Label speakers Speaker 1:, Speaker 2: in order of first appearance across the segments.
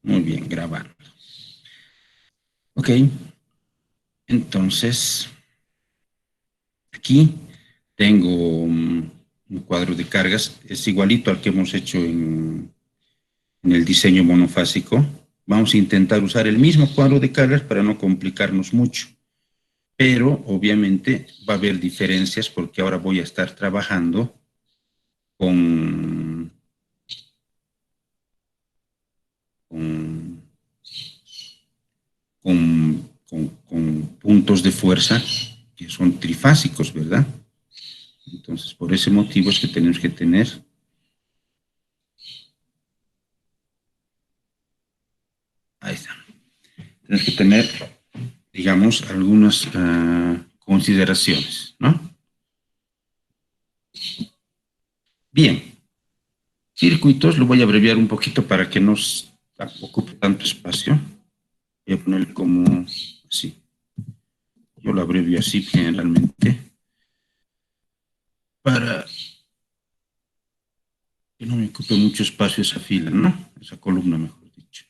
Speaker 1: Muy bien, grabando. Ok, entonces aquí tengo un cuadro de cargas. Es igualito al que hemos hecho en el diseño monofásico. Vamos a intentar usar el mismo cuadro de cargas para no complicarnos mucho. Pero obviamente va a haber diferencias porque ahora voy a estar trabajando con, con, con puntos de fuerza que son trifásicos, ¿verdad? Entonces, por ese motivo es que tenemos que tener, ahí está, tenemos que tener, digamos, algunas consideraciones, ¿no? Bien, circuitos, lo voy a abreviar un poquito para que no ocupe tanto espacio. Voy a poner como así. Yo lo abrevio así generalmente para que no me ocupe mucho espacio esa fila, ¿no? Esa columna, mejor dicho.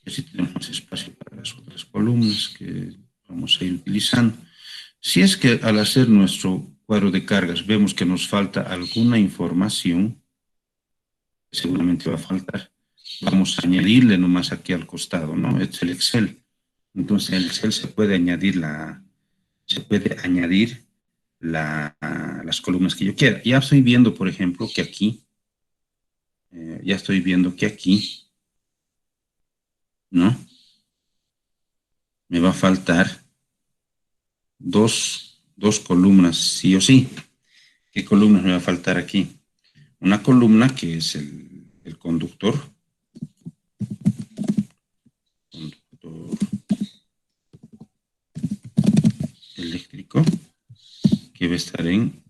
Speaker 1: Y así tenemos más espacio para las otras columnas que vamos a ir utilizando. Si es que al hacer nuestro cuadro de cargas vemos que nos falta alguna información, seguramente va a faltar, vamos a añadirle nomás aquí al costado, ¿no? Es el Excel. Entonces en el Excel se puede añadir las columnas que yo quiera. Ya estoy viendo, por ejemplo, que aquí, ya estoy viendo que aquí, ¿no? Me va a faltar dos columnas, sí o sí. ¿Qué columnas me va a faltar aquí? Una columna que es el conductor, conductor eléctrico, que va a estar en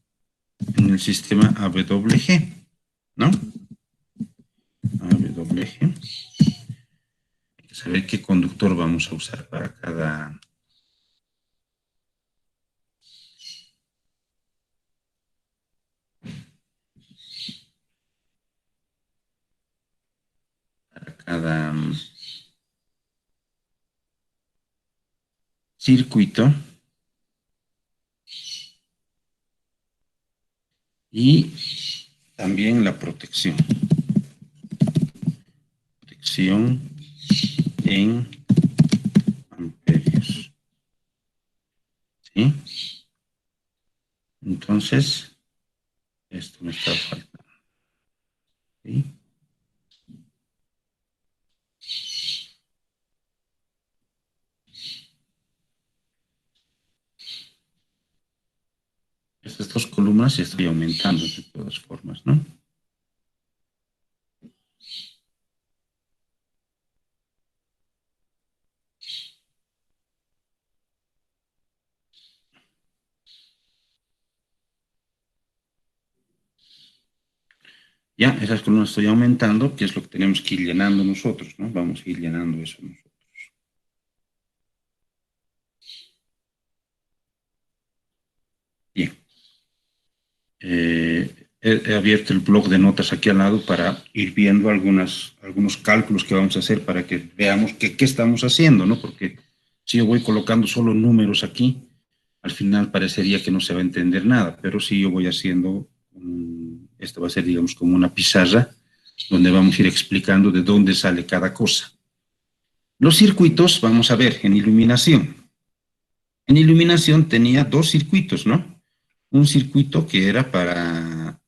Speaker 1: el sistema AWG, ¿no? AWG. Hay que saber qué conductor vamos a usar para cada circuito. Y también la protección. Protección en amperios. ¿Sí? Entonces, esto me está faltando. ¿Sí? Estas dos columnas estoy aumentando de todas formas, ¿no? Ya, esas columnas estoy aumentando, que es lo que tenemos que ir llenando nosotros, ¿no? Vamos a ir llenando eso nosotros. Bien. He abierto el blog de notas aquí al lado para ir viendo algunos cálculos que vamos a hacer para que veamos qué estamos haciendo, ¿no? Porque si yo voy colocando solo números aquí, al final parecería que no se va a entender nada, pero si yo voy haciendo, esto va a ser, digamos, como una pizarra donde vamos a ir explicando de dónde sale cada cosa. Los circuitos, vamos a ver, en iluminación. En iluminación tenía dos circuitos, ¿no? Un circuito que era para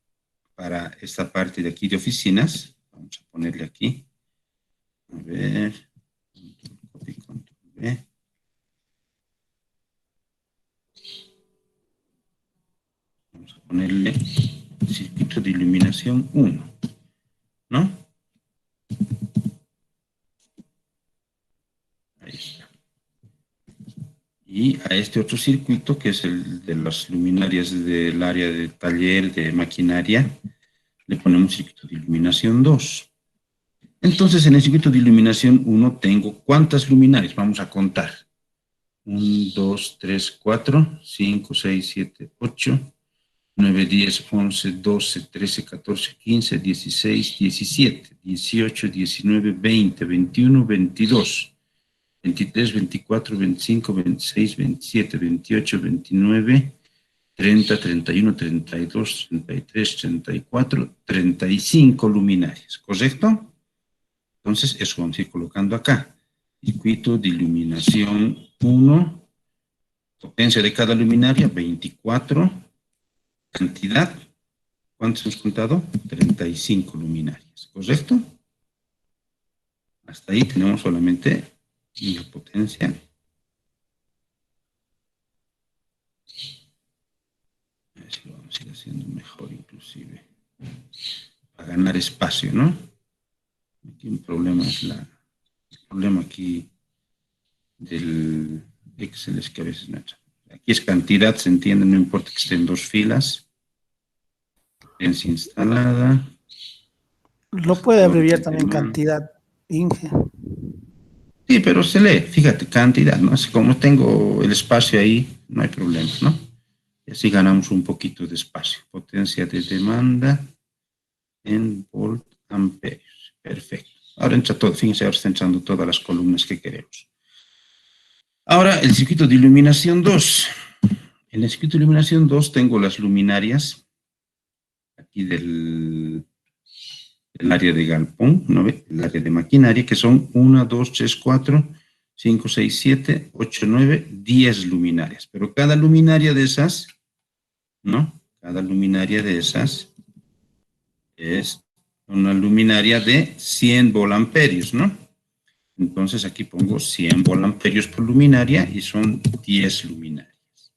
Speaker 1: esta parte de aquí de oficinas. Vamos a ponerle aquí. A ver. Copy, control V. Vamos a ponerle circuito de iluminación 1, ¿no? Ahí está. Y a este otro circuito, que es el de las luminarias del área de taller, de maquinaria, le ponemos circuito de iluminación 2. Entonces, en el circuito de iluminación 1 tengo ¿cuántas luminarias? Vamos a contar. 1, 2, 3, 4, 5, 6, 7, 8, 9, 10, 11, 12, 13, 14, 15, 16, 17, 18, 19, 20, 21, 22, 23, 24, 25, 26, 27, 28, 29, 30, 31, 32, 33, 34, 35 luminarias, ¿correcto? Entonces, eso vamos a ir colocando acá. Circuito de iluminación 1, potencia de cada luminaria, 24, cantidad, ¿cuántos hemos contado? 35 luminarias, ¿correcto? Hasta ahí tenemos solamente la potencia. A ver si lo vamos a ir haciendo mejor inclusive. Para ganar espacio, ¿no? Aquí un problema es el problema aquí del Excel es que a veces no entra. Aquí es cantidad, se entiende, no importa que estén dos filas. Potencia instalada.
Speaker 2: Lo puede abreviar también cantidad, Inge.
Speaker 1: Sí, pero se lee, fíjate, cantidad, ¿no? Así como tengo el espacio ahí, no hay problema, ¿no? Y así ganamos un poquito de espacio. Potencia de demanda en volt amperios. Perfecto. Ahora entra todo, fíjense, ahora está entrando todas las columnas que queremos. Ahora, el circuito de iluminación 2. En el circuito de iluminación 2 tengo las luminarias aquí del área de galpón, ¿no ve? El área de maquinaria, que son 1, 2, 3, 4, 5, 6, 7, 8, 9, 10 luminarias. Pero cada luminaria de esas, ¿no? Cada luminaria de esas es una luminaria de 100 volamperios, ¿no? Entonces aquí pongo 100 volamperios por luminaria y son 10 luminarias,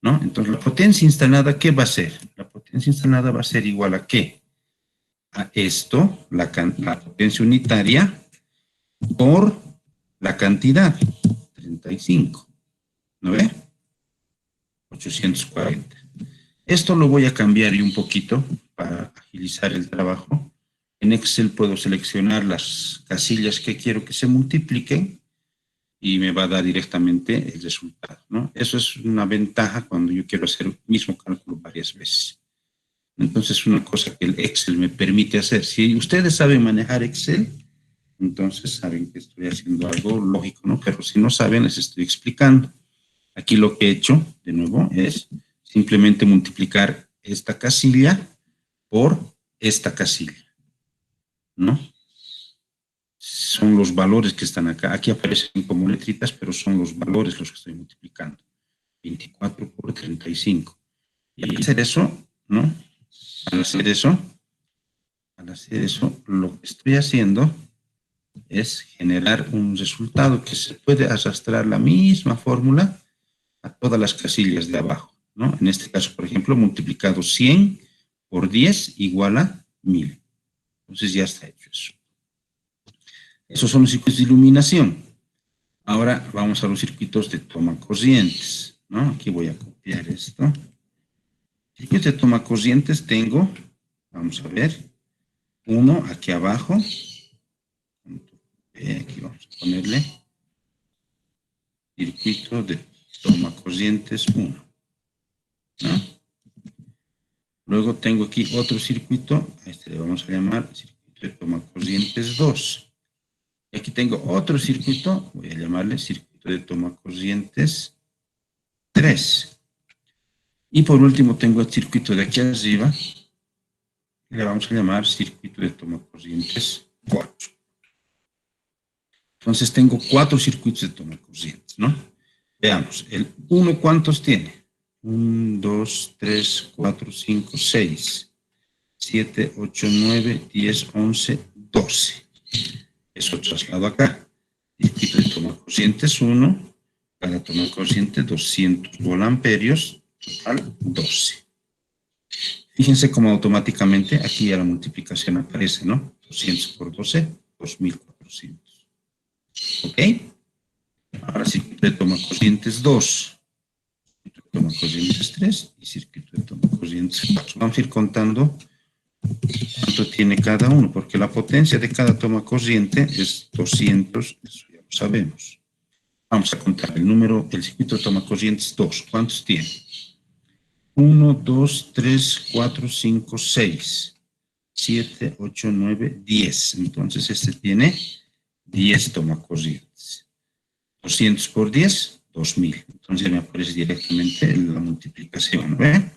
Speaker 1: ¿no? Entonces la potencia instalada, ¿qué va a ser? La potencia instalada va a ser igual a ¿qué? A esto, la potencia unitaria, por la cantidad, 35, ¿no ve? 840. Esto lo voy a cambiar un poquito para agilizar el trabajo. En Excel puedo seleccionar las casillas que quiero que se multipliquen y me va a dar directamente el resultado, ¿no? Eso es una ventaja cuando yo quiero hacer el mismo cálculo varias veces. Entonces, una cosa que el Excel me permite hacer. Si ustedes saben manejar Excel, entonces saben que estoy haciendo algo lógico, ¿no? Pero si no saben, les estoy explicando. Aquí lo que he hecho, de nuevo, es simplemente multiplicar esta casilla por esta casilla, ¿no? Son los valores que están acá. Aquí aparecen como letritas, pero son los valores los que estoy multiplicando. 24 por 35. Y al hacer eso, ¿no? Al hacer eso, lo que estoy haciendo es generar un resultado que se puede arrastrar la misma fórmula a todas las casillas de abajo, ¿no? En este caso, por ejemplo, multiplicado 100 por 10 igual a 1000. Entonces ya está hecho eso. Esos son los circuitos de iluminación. Ahora vamos a los circuitos de toma corrientes, ¿no? Aquí voy a copiar esto. Circuitos de toma corrientes tengo, vamos a ver, uno aquí abajo. Aquí vamos a ponerle circuito de toma corrientes 1, ¿no? Luego tengo aquí otro circuito, a este le vamos a llamar circuito de toma corrientes 2. Y aquí tengo otro circuito, voy a llamarle circuito de toma corrientes 3. Y por último tengo el circuito de aquí arriba, que le vamos a llamar circuito de toma corrientes 4. Entonces tengo 4 circuitos de toma corrientes, ¿no? Veamos, el 1, ¿cuántos tiene? 1, 2, 3, 4, 5, 6, 7, 8, 9, 10, 11, 12. Eso traslado acá. Circuito de toma corrientes 1, cada toma corriente 200 volamperios, total 12. Fíjense cómo automáticamente aquí ya la multiplicación aparece, ¿no? 200 por 12, 2400. ¿Ok? Ahora circuito de toma corrientes 2, circuito de toma corrientes 3 y circuito de toma corrientes 4. Vamos a ir contando cuánto tiene cada uno, porque la potencia de cada toma corriente es 200, eso ya lo sabemos. Vamos a contar el número del circuito de toma corrientes 2. ¿Cuántos tiene? 1, 2, 3, 4, 5, 6, 7, 8, 9, 10. Entonces este tiene 10 tomacorrientes. 200 por 10, 2000. Entonces me aparece directamente la multiplicación, ¿ve?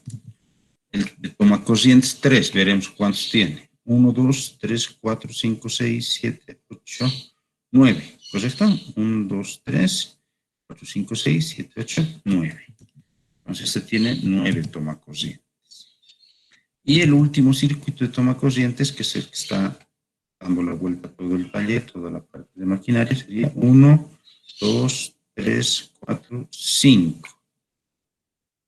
Speaker 1: El de tomacorrientes 3, veremos cuántos tiene. 1, 2, 3, 4, 5, 6, 7, 8, 9. ¿Correcto? 1, 2, 3, 4, 5, 6, 7, 8, 9. Entonces este tiene 9 tomacorrientes. Y el último circuito de tomacorrientes, que es el que está dando la vuelta a todo el taller, toda la parte de maquinaria, sería 1, 2, 3, 4, 5,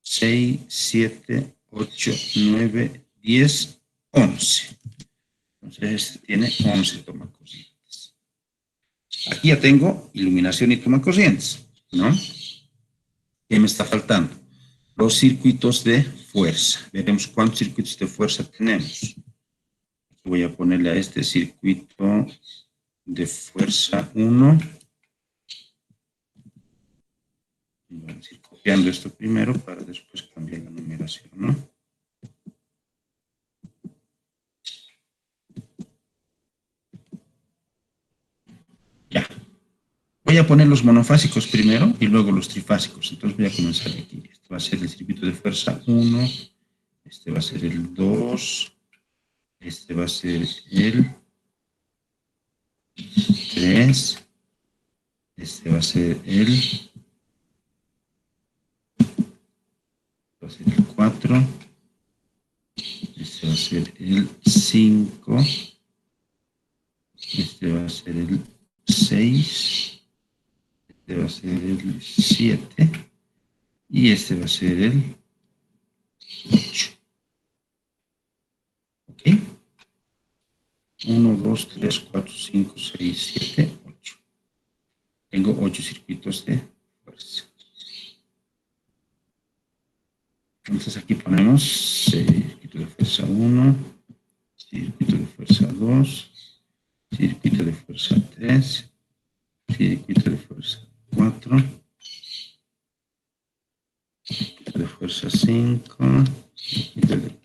Speaker 1: 6, 7, 8, 9, 10, 11. Entonces este tiene 11 tomacorrientes. Aquí ya tengo iluminación y tomacorrientes, ¿no? ¿Qué me está faltando? Los circuitos de fuerza. Veremos cuántos circuitos de fuerza tenemos. Voy a ponerle a este circuito de fuerza 1. Vamos a ir copiando esto primero para después cambiar la numeración, ¿no? Ya. Voy a poner los monofásicos primero y luego los trifásicos. Entonces voy a comenzar aquí. Este va a ser el circuito de fuerza 1. Este va a ser el 2. Este va a ser el 3. Este va a ser el 4. Este va a ser el 5. Este va a ser el 6. Este va a ser el 7. Y este va a ser el 8. ¿Ok? 1, 2, 3, 4, 5, 6, 7, 8. Tengo 8 circuitos de fuerza. Entonces aquí ponemos circuito de fuerza 1, circuito de fuerza 2, circuito de fuerza 3, circuito de fuerza 4, circuito de fuerza 5, circuito de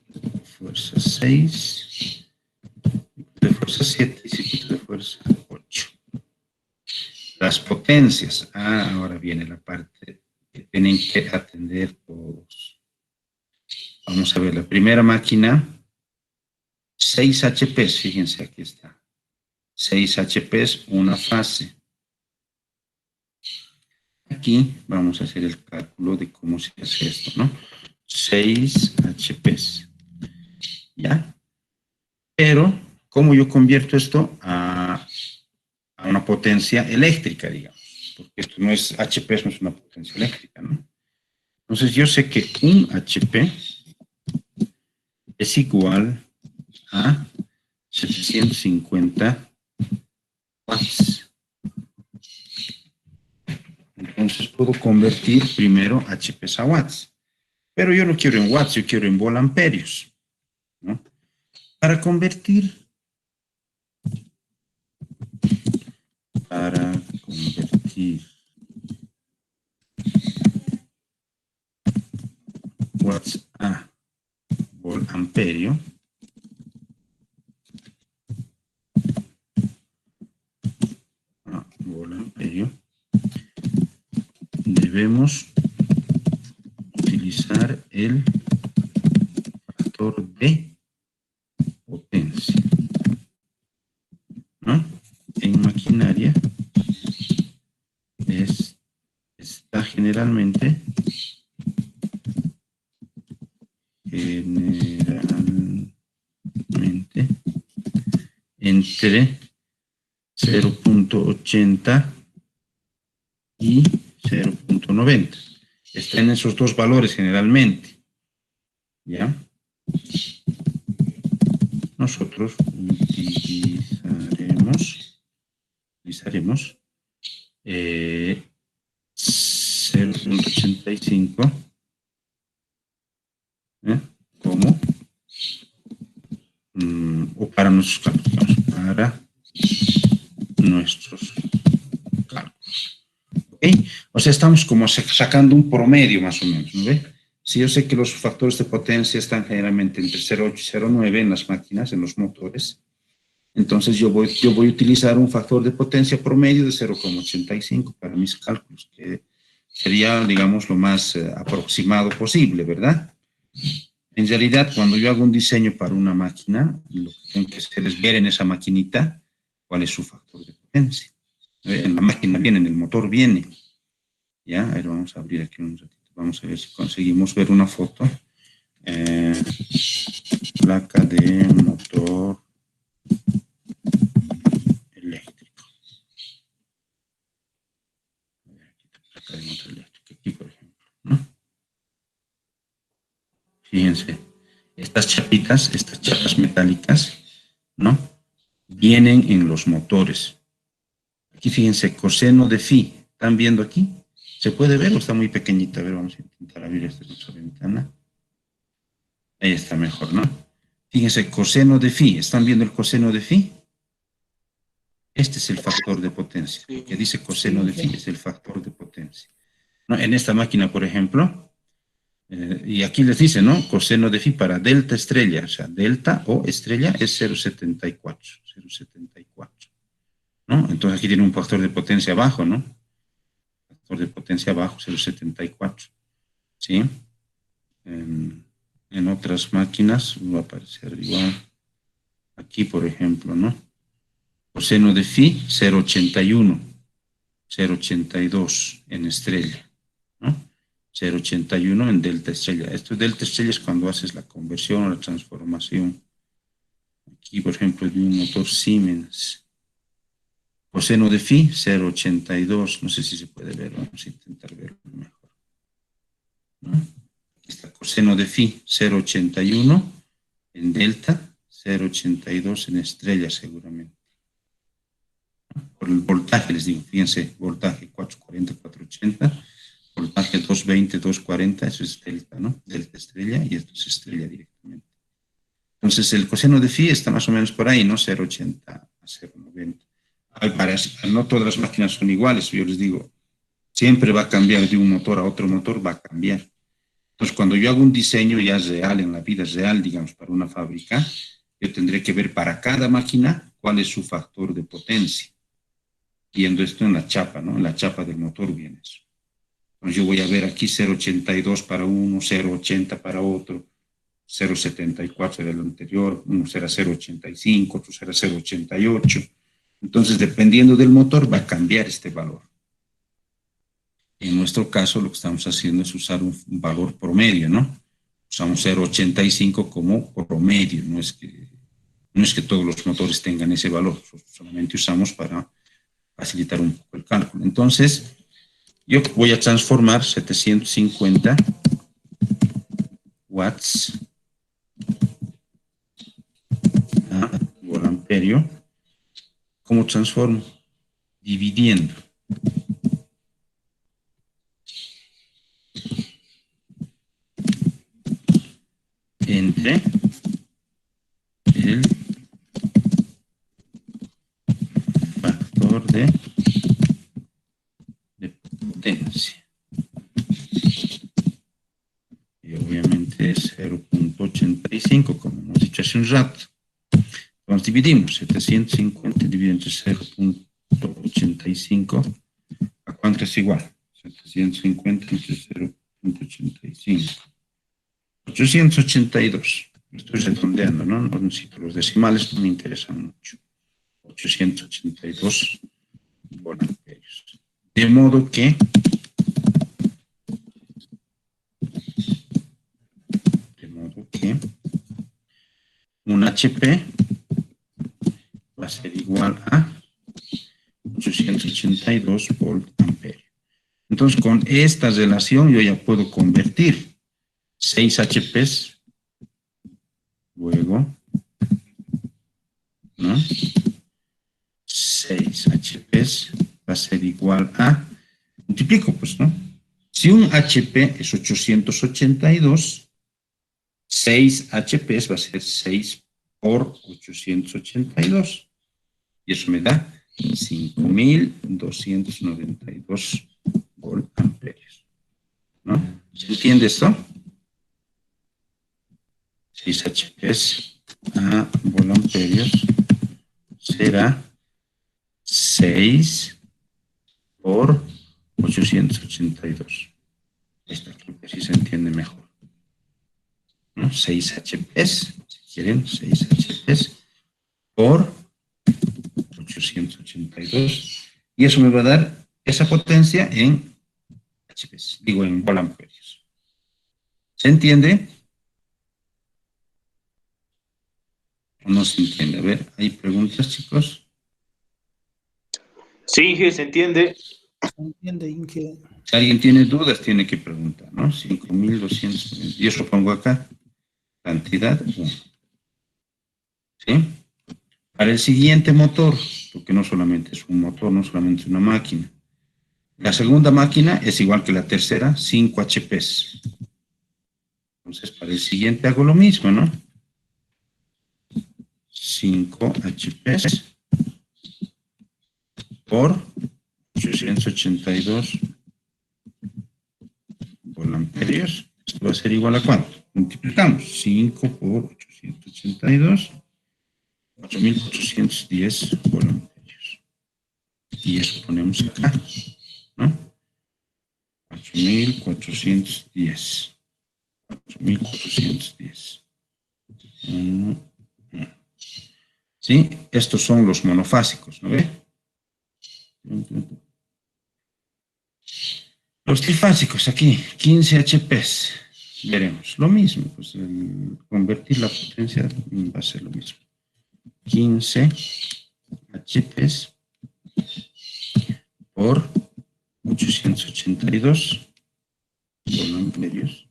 Speaker 1: fuerza 6, circuito de fuerza 7 y circuito de fuerza 8. Las potencias. Ahora viene la parte que tienen que atender todos. Vamos a ver, la primera máquina, 6 HPs, fíjense, aquí está. 6 HPs, una fase. Aquí vamos a hacer el cálculo de cómo se hace esto, ¿no? 6 HPs. ¿Ya? Pero, ¿cómo yo convierto esto a una potencia eléctrica, digamos? Porque esto no es HPs, no es una potencia eléctrica, ¿no? Entonces, yo sé que un HP es igual a 750 watts. Entonces puedo convertir primero HPs a watts. Pero yo no quiero en watts, yo quiero en volamperios, ¿no? Para convertir watts a volamperio, debemos utilizar el factor de potencia, ¿no? En maquinaria está generalmente entre 0.80 y 0.90. Está en esos dos valores generalmente. ¿Ya? Nosotros utilizaremos 0.85 como o para nuestros cálculos, ¿ok? O sea, estamos como sacando un promedio más o menos, ¿no ve? Si yo sé que los factores de potencia están generalmente entre 0,8 y 0,9 en las máquinas, en los motores, entonces yo voy a utilizar un factor de potencia promedio de 0,85 para mis cálculos, que sería, digamos, lo más aproximado posible, ¿verdad? En realidad, cuando yo hago un diseño para una máquina, lo que tengo que hacer es ver en esa maquinita cuál es su factor de potencia. En la máquina viene, en el motor viene. Ya, a ver, vamos a abrir aquí un ratito. Vamos a ver si conseguimos ver una foto. Placa de motor eléctrico. A ver, aquí está placa de motor eléctrico. Aquí, por ejemplo, ¿no? Fíjense, estas chapas metálicas, ¿no? Vienen en los motores. Aquí fíjense, coseno de phi. ¿Están viendo aquí? ¿Se puede ver o está muy pequeñita? A ver, vamos a intentar abrir esta ventana. Ahí está mejor, ¿no? Fíjense, coseno de phi. ¿Están viendo el coseno de phi? Este es el factor de potencia. Lo que dice coseno de phi es el factor de potencia. ¿No? En esta máquina, por ejemplo, y aquí les dice, ¿no? Coseno de phi para delta estrella, o sea, delta o estrella es 0,74. ¿No? Entonces aquí tiene un factor de potencia bajo, ¿no? Factor de potencia bajo, 0,74. ¿Sí? En otras máquinas va a aparecer igual. Aquí, por ejemplo, ¿no? Coseno de phi, 0,81, 0,82 en estrella, ¿no? 0,81 en delta estrella. Esto de delta estrella es cuando haces la conversión o la transformación. Aquí, por ejemplo, de un motor Siemens. Coseno de phi, 0,82. No sé si se puede ver, vamos a intentar verlo mejor, ¿no? Aquí está coseno de phi, 0,81 en delta, 0,82 en estrella seguramente. Por el voltaje, les digo, fíjense, voltaje 440, 480, voltaje 220, 240, eso es delta, ¿no? Delta estrella, y esto es estrella directamente. Entonces, el coseno de phi está más o menos por ahí, ¿no? 0,80 a 0,90. No todas las máquinas son iguales, yo les digo, siempre va a cambiar de un motor a otro motor, va a cambiar. Entonces, cuando yo hago un diseño ya real, en la vida real, digamos, para una fábrica, yo tendré que ver para cada máquina cuál es su factor de potencia. Viendo esto en la chapa, ¿no? En la chapa del motor viene eso. Entonces yo voy a ver aquí 0,82 para uno, 0,80 para otro, 0,74 del anterior, uno será 0,85, otro será 0,88. Entonces, dependiendo del motor, va a cambiar este valor. En nuestro caso, lo que estamos haciendo es usar un valor promedio, ¿no? Usamos 0,85 como promedio, no es que todos los motores tengan ese valor, solamente usamos para facilitar un poco el cálculo. Entonces, yo voy a transformar 750 watts a volamperio. ¿Cómo transformo? Dividiendo. Entre el factor de potencia. Y obviamente es 0,85, como hemos dicho hace un rato. Entonces dividimos 750 dividido entre 0,85. ¿A cuánto es igual? 750 entre 0,85. 882. Estoy redondeando, ¿no? No necesito los decimales, no me interesan mucho. 882 volamperios. De modo que un HP va a ser igual a 882 volt-amperios. Entonces, con esta relación yo ya puedo convertir 6 HPs, luego, ¿no? 6 HPs va a ser igual a, multiplico pues, ¿no? Si un HP es 882, 6 HPs va a ser 6 por 882. Y eso me da 5.292 volt-amperios, ¿no? ¿Se entiende esto? 6 HPs a volamperios será 6 por 882. Esta creo que sí se entiende mejor, ¿no? 6 HPs, si quieren, 6 HPs por 882. Y eso me va a dar esa potencia en HPs, digo en volamperios. ¿Se entiende? ¿O no se entiende? A ver, ¿hay preguntas, chicos?
Speaker 3: Sí, Inge, se entiende.
Speaker 2: ¿Se entiende, Inge?
Speaker 1: Si alguien tiene dudas, tiene que preguntar, ¿no? 5.200. Yo eso pongo acá. Cantidad 1. ¿Sí? Para el siguiente motor, porque no solamente es un motor, no solamente es una máquina. La segunda máquina es igual que la tercera, 5 HPs. Entonces, para el siguiente hago lo mismo, ¿no? 5 HPs por 882 volamperios. Esto va a ser igual a ¿cuánto? Multiplicamos 5 por 882, 8.410 volamperios. Y eso ponemos acá, ¿no? 8.410. 8.410. ¿Sí? Estos son los monofásicos, ¿no ve? Los trifásicos aquí, 15 HPs. Veremos, lo mismo, pues convertir la potencia va a ser lo mismo. 15 HPs por 882 volamperios.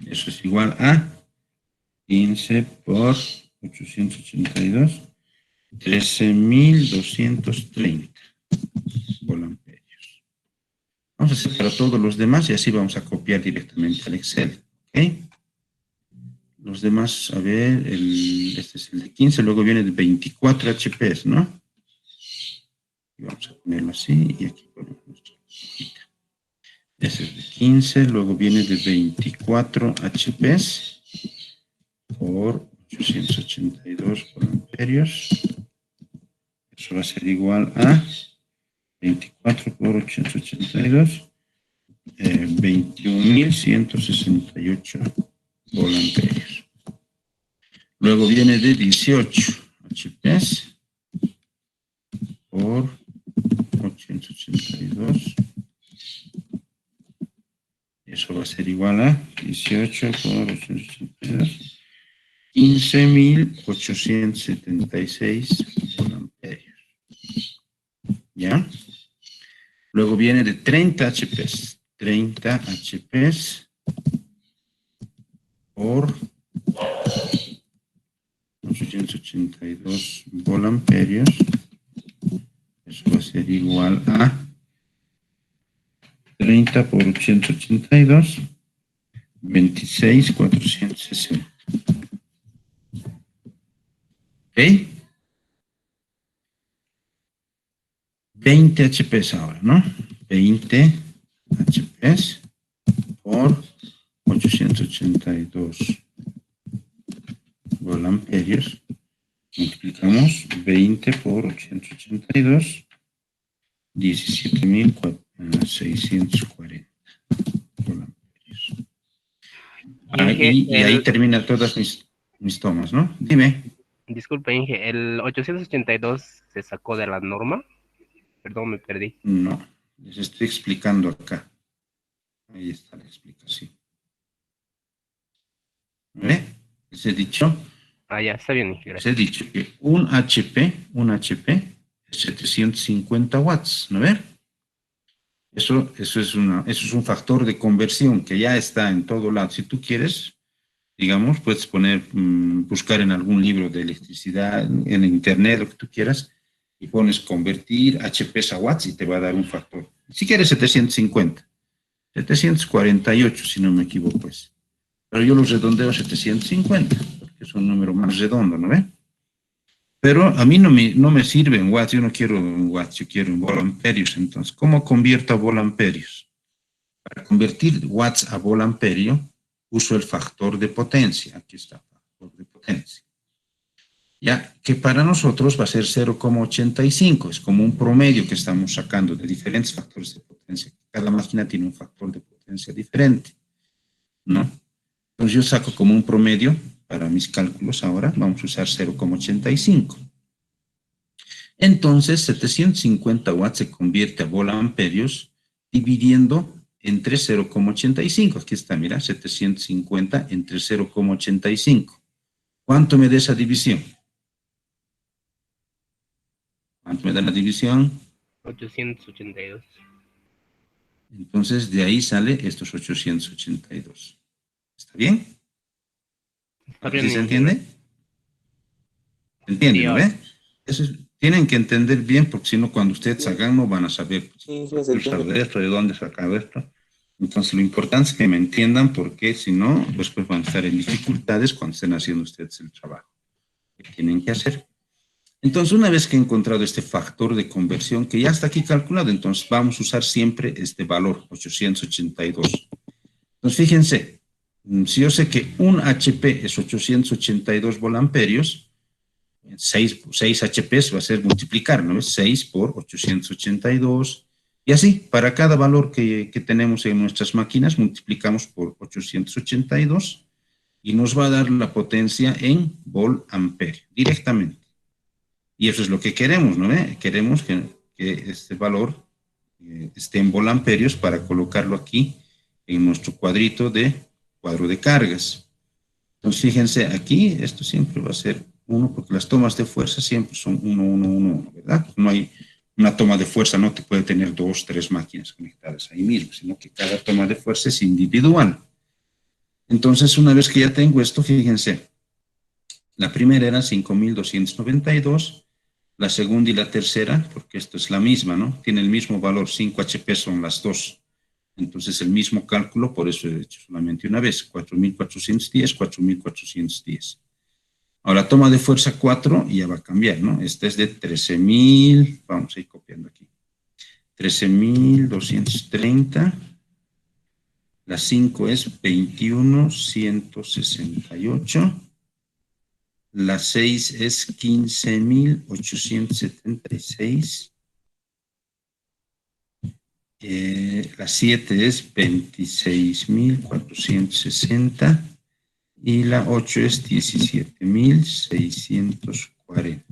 Speaker 1: Eso es igual a 15 por 882, 13.230 volamperios. Vamos a hacer para todos los demás y así vamos a copiar directamente al Excel. ¿Ok? Los demás, a ver, este es el de 15, luego viene de 24 HPs, ¿no? Y vamos a ponerlo así y aquí ponemos nuestra hojita. Ese es de 15, luego viene de 24 HPs por 882 volamperios. Eso va a ser igual a 24 por 882, 21.168 volamperios. Luego viene de 18 HPs por 882. Eso va a ser igual a 18 por 882, 15.876 volamperios. ¿Ya? Luego viene de 30 HPs. 30 HPs por 882 volamperios. Eso va a ser igual a 30 por 882, 26.460. ¿Ok? 20 HPs ahora, ¿no? 20 HPs por 882 volamperios. Multiplicamos 20 por 882, 17.640 volamperios. Y ahí terminan todas mis tomas, ¿no? Dime.
Speaker 4: Disculpe, Inge, ¿el 882 se sacó de la norma? Perdón, me perdí.
Speaker 1: No, les estoy explicando acá. Ahí está la explicación. ¿Ve? Les he dicho.
Speaker 4: Ah, ya, está bien, Inge,
Speaker 1: Les
Speaker 4: gracias.
Speaker 1: he dicho que un HP es 750 watts, ¿no ve? Eso es un factor de conversión que ya está en todo lado. Si tú quieres, digamos, puedes buscar en algún libro de electricidad, en internet, lo que tú quieras, y pones convertir HPs a watts y te va a dar un factor. Si quieres 750, 748 si no me equivoco, pues. Pero yo los redondeo a 750, porque es un número más redondo, ¿no ve? Pero a mí no me sirve en watts, yo no quiero en watts, yo quiero en volamperios. Entonces, ¿cómo convierto a volamperios? Para convertir watts a volamperio, uso el factor de potencia. Aquí está, factor de potencia. Ya que para nosotros va a ser 0,85. Es como un promedio que estamos sacando de diferentes factores de potencia. Cada máquina tiene un factor de potencia diferente, ¿no? Entonces yo saco como un promedio para mis cálculos ahora. Vamos a usar 0,85. Entonces 750 watts se convierte a volamperios dividiendo entre 0,85. Aquí está, mira, 750 entre 0,85. ¿Cuánto me da esa división? ¿Cuánto me da la división?
Speaker 4: 882.
Speaker 1: Entonces, de ahí sale estos 882. ¿Está bien?
Speaker 4: Está bien,
Speaker 1: ¿Sí se entiende? ¿Se entiende, no ve? Eso tienen que entender bien, porque si no, cuando ustedes hagan, no van a saber de esto, de dónde sacar esto. Entonces, lo importante es que me entiendan, porque si no, después van a estar en dificultades cuando estén haciendo ustedes el trabajo que tienen que hacer. Entonces, una vez que he encontrado este factor de conversión, que ya está aquí calculado, entonces vamos a usar siempre este valor, 882. Entonces, fíjense, si yo sé que un HP es 882 volamperios, 6 HPs va a ser multiplicar, ¿no? 6 por 882, y así, para cada valor que tenemos en nuestras máquinas, multiplicamos por 882, y nos va a dar la potencia en volt-amperio, directamente. Y eso es lo que queremos, ¿no? Queremos que este valor esté en volamperios para colocarlo aquí en nuestro cuadrito de cuadro de cargas. Entonces, fíjense, aquí esto siempre va a ser 1, porque las tomas de fuerza siempre son 1, 1, 1, 1, ¿verdad? No hay una toma de fuerza, no te puede tener 2, 3 máquinas conectadas ahí mismo, sino que cada toma de fuerza es individual. Entonces, una vez que ya tengo esto, fíjense, la primera era 5.292, la segunda y la tercera, porque esto es la misma, ¿no? Tiene el mismo valor, 5 HP son las dos. Entonces, el mismo cálculo, por eso he hecho solamente una vez, 4.410, 4.410. Ahora, toma de fuerza 4, y ya va a cambiar, ¿no? Esta es de 13.000, vamos a ir copiando aquí. 13.230. La 5 es 21.168. La 6 es 15.876. La 7 es 26.460. Y la 8 es 17.640.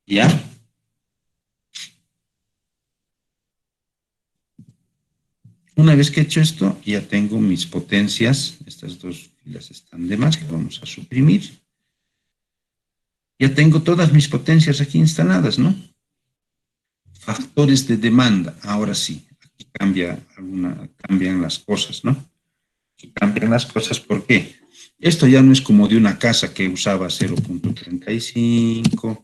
Speaker 1: ¿Ya? Una vez que he hecho esto, ya tengo mis potencias. Estas dos filas están de más, que vamos a suprimir. Ya tengo todas mis potencias aquí instaladas, ¿no? Factores de demanda. Ahora sí, aquí cambian las cosas, ¿no? Aquí cambian las cosas, ¿por qué? Esto ya no es como de una casa que usaba 0.35,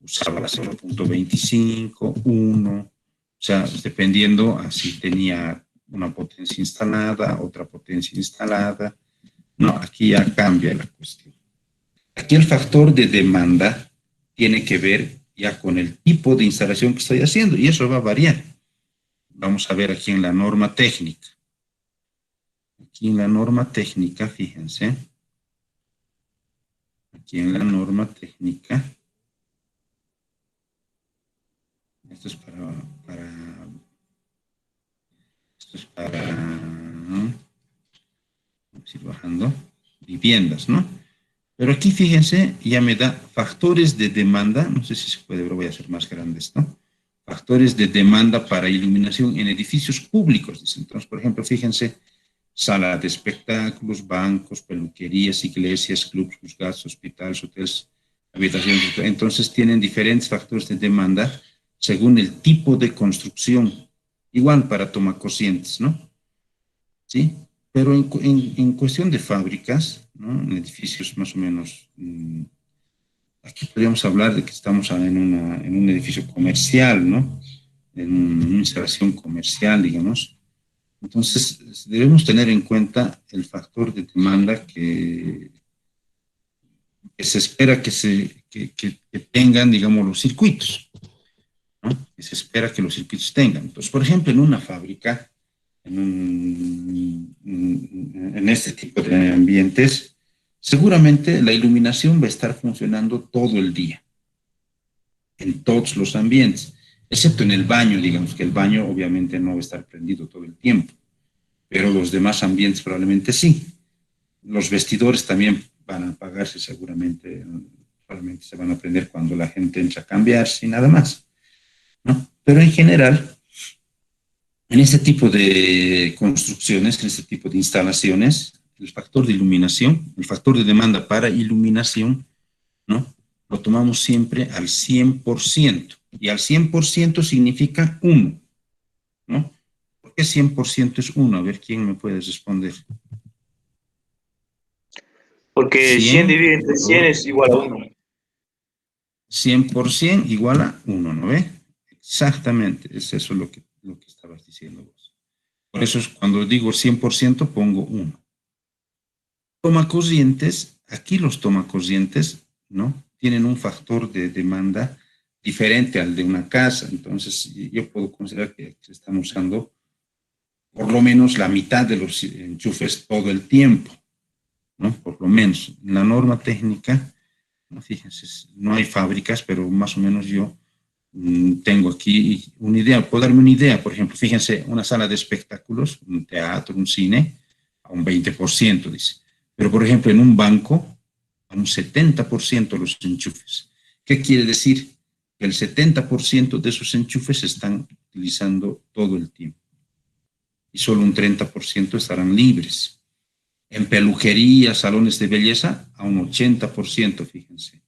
Speaker 1: usaba la 0.25, 1, o sea, dependiendo, así tenía una potencia instalada, otra potencia instalada. No, aquí ya cambia la cuestión. Aquí el factor de demanda tiene que ver ya con el tipo de instalación que estoy haciendo, y eso va a variar. Vamos a ver aquí en la norma técnica. Aquí en la norma técnica, fíjense. Aquí en la norma técnica. Esto es vamos a ir bajando, viviendas, ¿no? Pero aquí, fíjense, ya me da factores de demanda, no sé si se puede, pero voy a hacer más grandes, ¿no? Factores de demanda para iluminación en edificios públicos. Entonces, por ejemplo, fíjense, sala de espectáculos, bancos, peluquerías, iglesias, clubes, juzgados, hospitales, hoteles, habitaciones. Entonces, tienen diferentes factores de demanda según el tipo de construcción. Igual para tomacocientes, ¿no? ¿Sí? Pero en cuestión de fábricas, ¿no? En edificios más o menos, aquí podríamos hablar de que estamos en un edificio comercial, ¿no? En una instalación comercial, digamos. Entonces, debemos tener en cuenta el factor de demanda que se espera que tengan, digamos, los circuitos, ¿no? Que se espera que los circuitos tengan. Entonces, por ejemplo, en una fábrica, en en este tipo de ambientes, seguramente la iluminación va a estar funcionando todo el día, en todos los ambientes, excepto en el baño, digamos que el baño obviamente no va a estar prendido todo el tiempo, pero los demás ambientes probablemente sí. Los vestidores también van a apagarse seguramente, solamente se van a prender cuando la gente entra a cambiarse y nada más, ¿no? Pero en general, en este tipo de construcciones, en este tipo de instalaciones, el factor de iluminación, el factor de demanda para iluminación, ¿no? Lo tomamos siempre al 100%, y al 100% significa 1, ¿no? ¿Por qué 100% es 1? A ver, ¿quién me puede responder?
Speaker 3: Porque 100
Speaker 1: 100
Speaker 3: dividido entre 100 es igual a 1.
Speaker 1: 100% igual a 1, ¿no ve? Exactamente, es eso lo que estabas diciendo vos. Por eso es cuando digo 100% pongo 1. Tomacorrientes, aquí los tomacorrientes, ¿no? Tienen un factor de demanda diferente al de una casa, entonces yo puedo considerar que se están usando por lo menos la mitad de los enchufes todo el tiempo, ¿no? Por lo menos. En la norma técnica, ¿no? Fíjense, no hay fábricas, pero más o menos yo tengo aquí una idea, puedo darme una idea, por ejemplo, fíjense, una sala de espectáculos, un teatro, un cine, a un 20%, dice. Pero, por ejemplo, en un banco, a un 70% los enchufes. ¿Qué quiere decir? Que el 70% de esos enchufes se están utilizando todo el tiempo. Y solo un 30% estarán libres. En peluquería, salones de belleza, a un 80%, fíjense,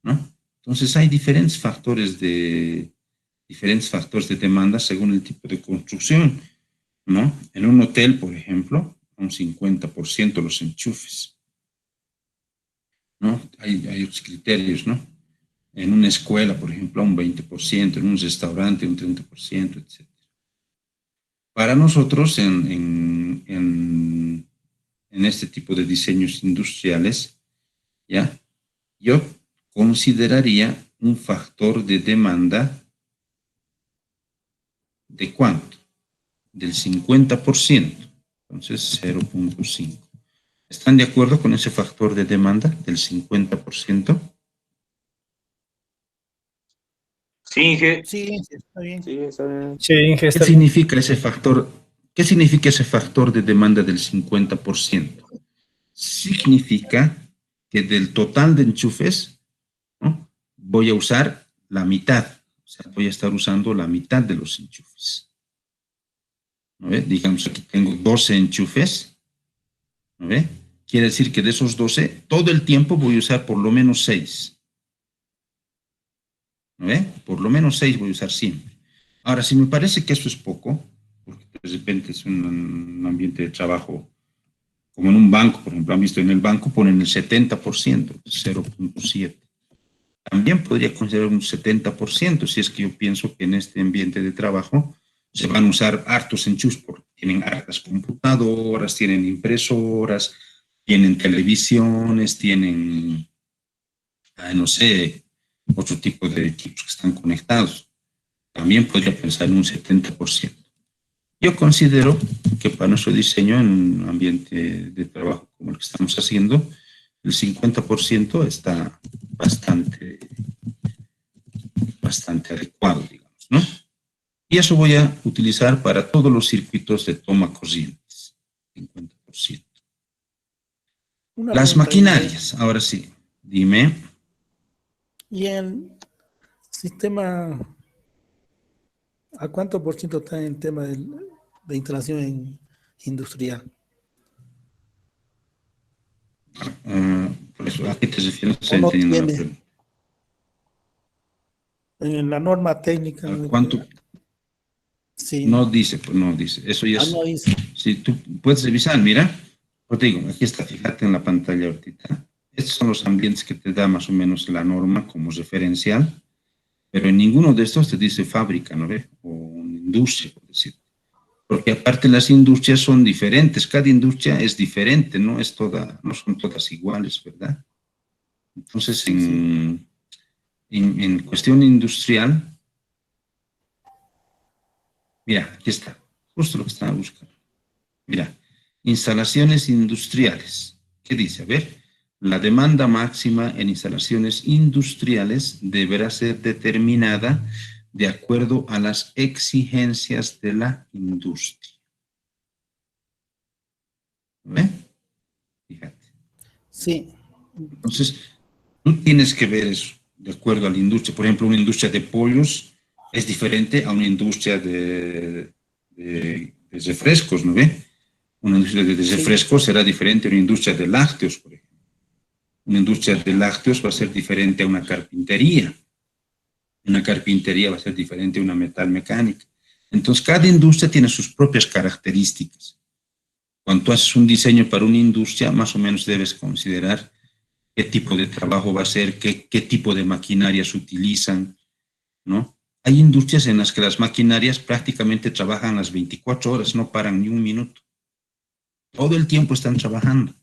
Speaker 1: ¿no? Entonces hay diferentes factores de demanda según el tipo de construcción, ¿no? En un hotel, por ejemplo, un 50% los enchufes, ¿no? Hay otros criterios, ¿no? En una escuela, por ejemplo, un 20%, en un restaurante un 30%, etc. Para nosotros, en este tipo de diseños industriales, ¿ya? Yo consideraría un factor de demanda ¿de cuánto? Del 50%, entonces 0.5. ¿Están de acuerdo con ese factor de demanda del 50%?
Speaker 3: Sí, Inge.
Speaker 2: Sí, sí, está bien.
Speaker 3: Sí, está bien.
Speaker 2: Sí, Inge,
Speaker 1: ¿Qué
Speaker 2: está bien.
Speaker 1: significa ese factor? ¿Qué significa ese factor de demanda del 50%? Significa que del total de enchufes, ¿no? Voy a usar la mitad, o sea, voy a estar usando la mitad de los enchufes. ¿No ve? Digamos, aquí tengo 12 enchufes, ¿no ve? Quiere decir que de esos 12, todo el tiempo voy a usar por lo menos 6. ¿No ve? Por lo menos 6 voy a usar siempre. Ahora, si me parece que eso es poco, porque de repente es un ambiente de trabajo, como en un banco, por ejemplo, han visto en el banco, ponen el 70%, 0.7. También podría considerar un 70%, si es que yo pienso que en este ambiente de trabajo se van a usar hartos enchufes, porque tienen hartas computadoras, tienen impresoras, tienen televisiones, tienen, no sé, otro tipo de equipos que están conectados. También podría pensar en un 70%. Yo considero que para nuestro diseño en un ambiente de trabajo como el que estamos haciendo, el 50% está bastante adecuado, digamos, ¿no? Y eso voy a utilizar para todos los circuitos de toma corrientes, 50%.
Speaker 2: Una
Speaker 1: Las
Speaker 2: pregunta, Inge.
Speaker 1: maquinarias, ahora sí, dime.
Speaker 2: ¿Y el sistema, a cuánto por ciento está en el tema de instalación industrial?
Speaker 1: Por eso, ¿a qué te refieres?
Speaker 2: ¿O
Speaker 1: Estoy
Speaker 2: no
Speaker 1: entendiendo la
Speaker 2: tiene?
Speaker 1: pregunta.
Speaker 2: En la norma técnica.
Speaker 1: ¿Cuánto?
Speaker 2: Sí.
Speaker 1: No dice, pues no dice. Eso ya es.
Speaker 2: No dice.
Speaker 1: Si tú puedes revisar, mira, pues te digo, aquí está, fíjate en la pantalla ahorita. Estos son los ambientes que te da más o menos la norma como referencial, pero en ninguno de estos te dice fábrica, ¿no ve? O una industria, por decir. Porque aparte las industrias son diferentes, cada industria es diferente, no es toda, no son todas iguales, ¿verdad? Entonces,
Speaker 2: Sí, sí.
Speaker 1: en cuestión industrial, mira, aquí está, justo lo que estaba buscando. Mira, Instalaciones industriales. ¿Qué dice? A ver, la demanda máxima en instalaciones industriales deberá ser determinada de acuerdo a las exigencias de la industria. ¿Ve? Fíjate.
Speaker 2: Sí.
Speaker 1: Entonces, tú tienes que ver eso de acuerdo a la industria. Por ejemplo, una industria de pollos es diferente a una industria de refrescos, ¿no ve? Una industria de refrescos será diferente a una industria de lácteos, por ejemplo. Una industria de lácteos va a ser diferente a una carpintería. Una carpintería va a ser diferente a una metalmecánica. Entonces, cada industria tiene sus propias características. Cuando tú haces un diseño para una industria, más o menos debes considerar qué tipo de trabajo va a ser, qué tipo de maquinarias utilizan, ¿no? Hay industrias en las que las maquinarias prácticamente trabajan las 24 horas, no paran ni un minuto. Todo el tiempo están trabajando,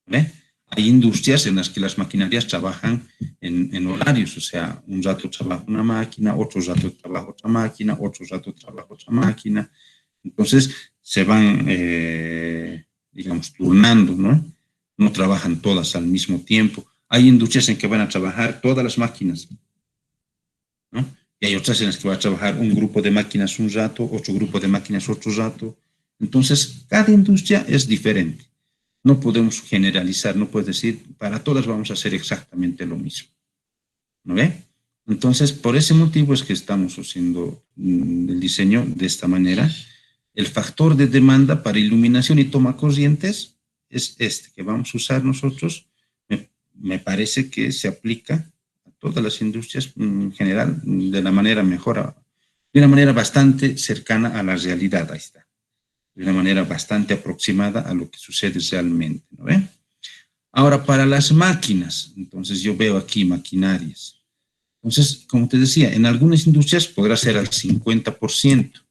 Speaker 1: ¿ve? Hay industrias en las que las maquinarias trabajan en horarios, o sea, un rato trabaja una máquina, otro rato trabaja otra máquina, otro rato trabaja otra máquina. Entonces, se van, digamos, turnando, ¿no? No trabajan todas al mismo tiempo. Hay industrias en que van a trabajar todas las máquinas, ¿no? Y hay otras en las que va a trabajar un grupo de máquinas un rato, otro grupo de máquinas otro rato. Entonces, cada industria es diferente. No podemos generalizar, no puedes decir, para todas vamos a hacer exactamente lo mismo. ¿No ve? Entonces, por ese motivo es que estamos haciendo el diseño de esta manera. El factor de demanda para iluminación y toma corrientes es este que vamos a usar nosotros. Me parece que se aplica a todas las industrias en general de la manera mejor, de una manera bastante cercana a la realidad. Ahí está. De una manera bastante aproximada a lo que sucede realmente, ¿no ve? Ahora, para las máquinas, entonces yo veo aquí maquinarias. Entonces, como te decía, en algunas industrias podrá ser al 50%,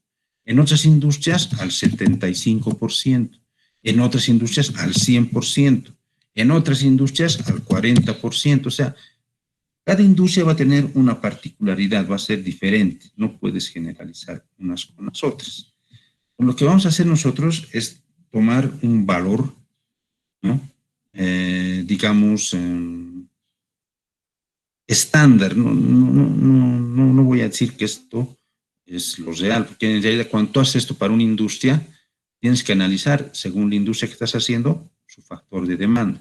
Speaker 1: en otras industrias al 75%, en otras industrias al 100%, en otras industrias al 40%. O sea, cada industria va a tener una particularidad, va a ser diferente. No puedes generalizar unas con las otras. Lo que vamos a hacer nosotros es tomar un valor, ¿no? Digamos, estándar. No voy a decir que esto es lo real, porque en realidad cuando tú haces esto para una industria, tienes que analizar, según la industria que estás haciendo, su factor de demanda.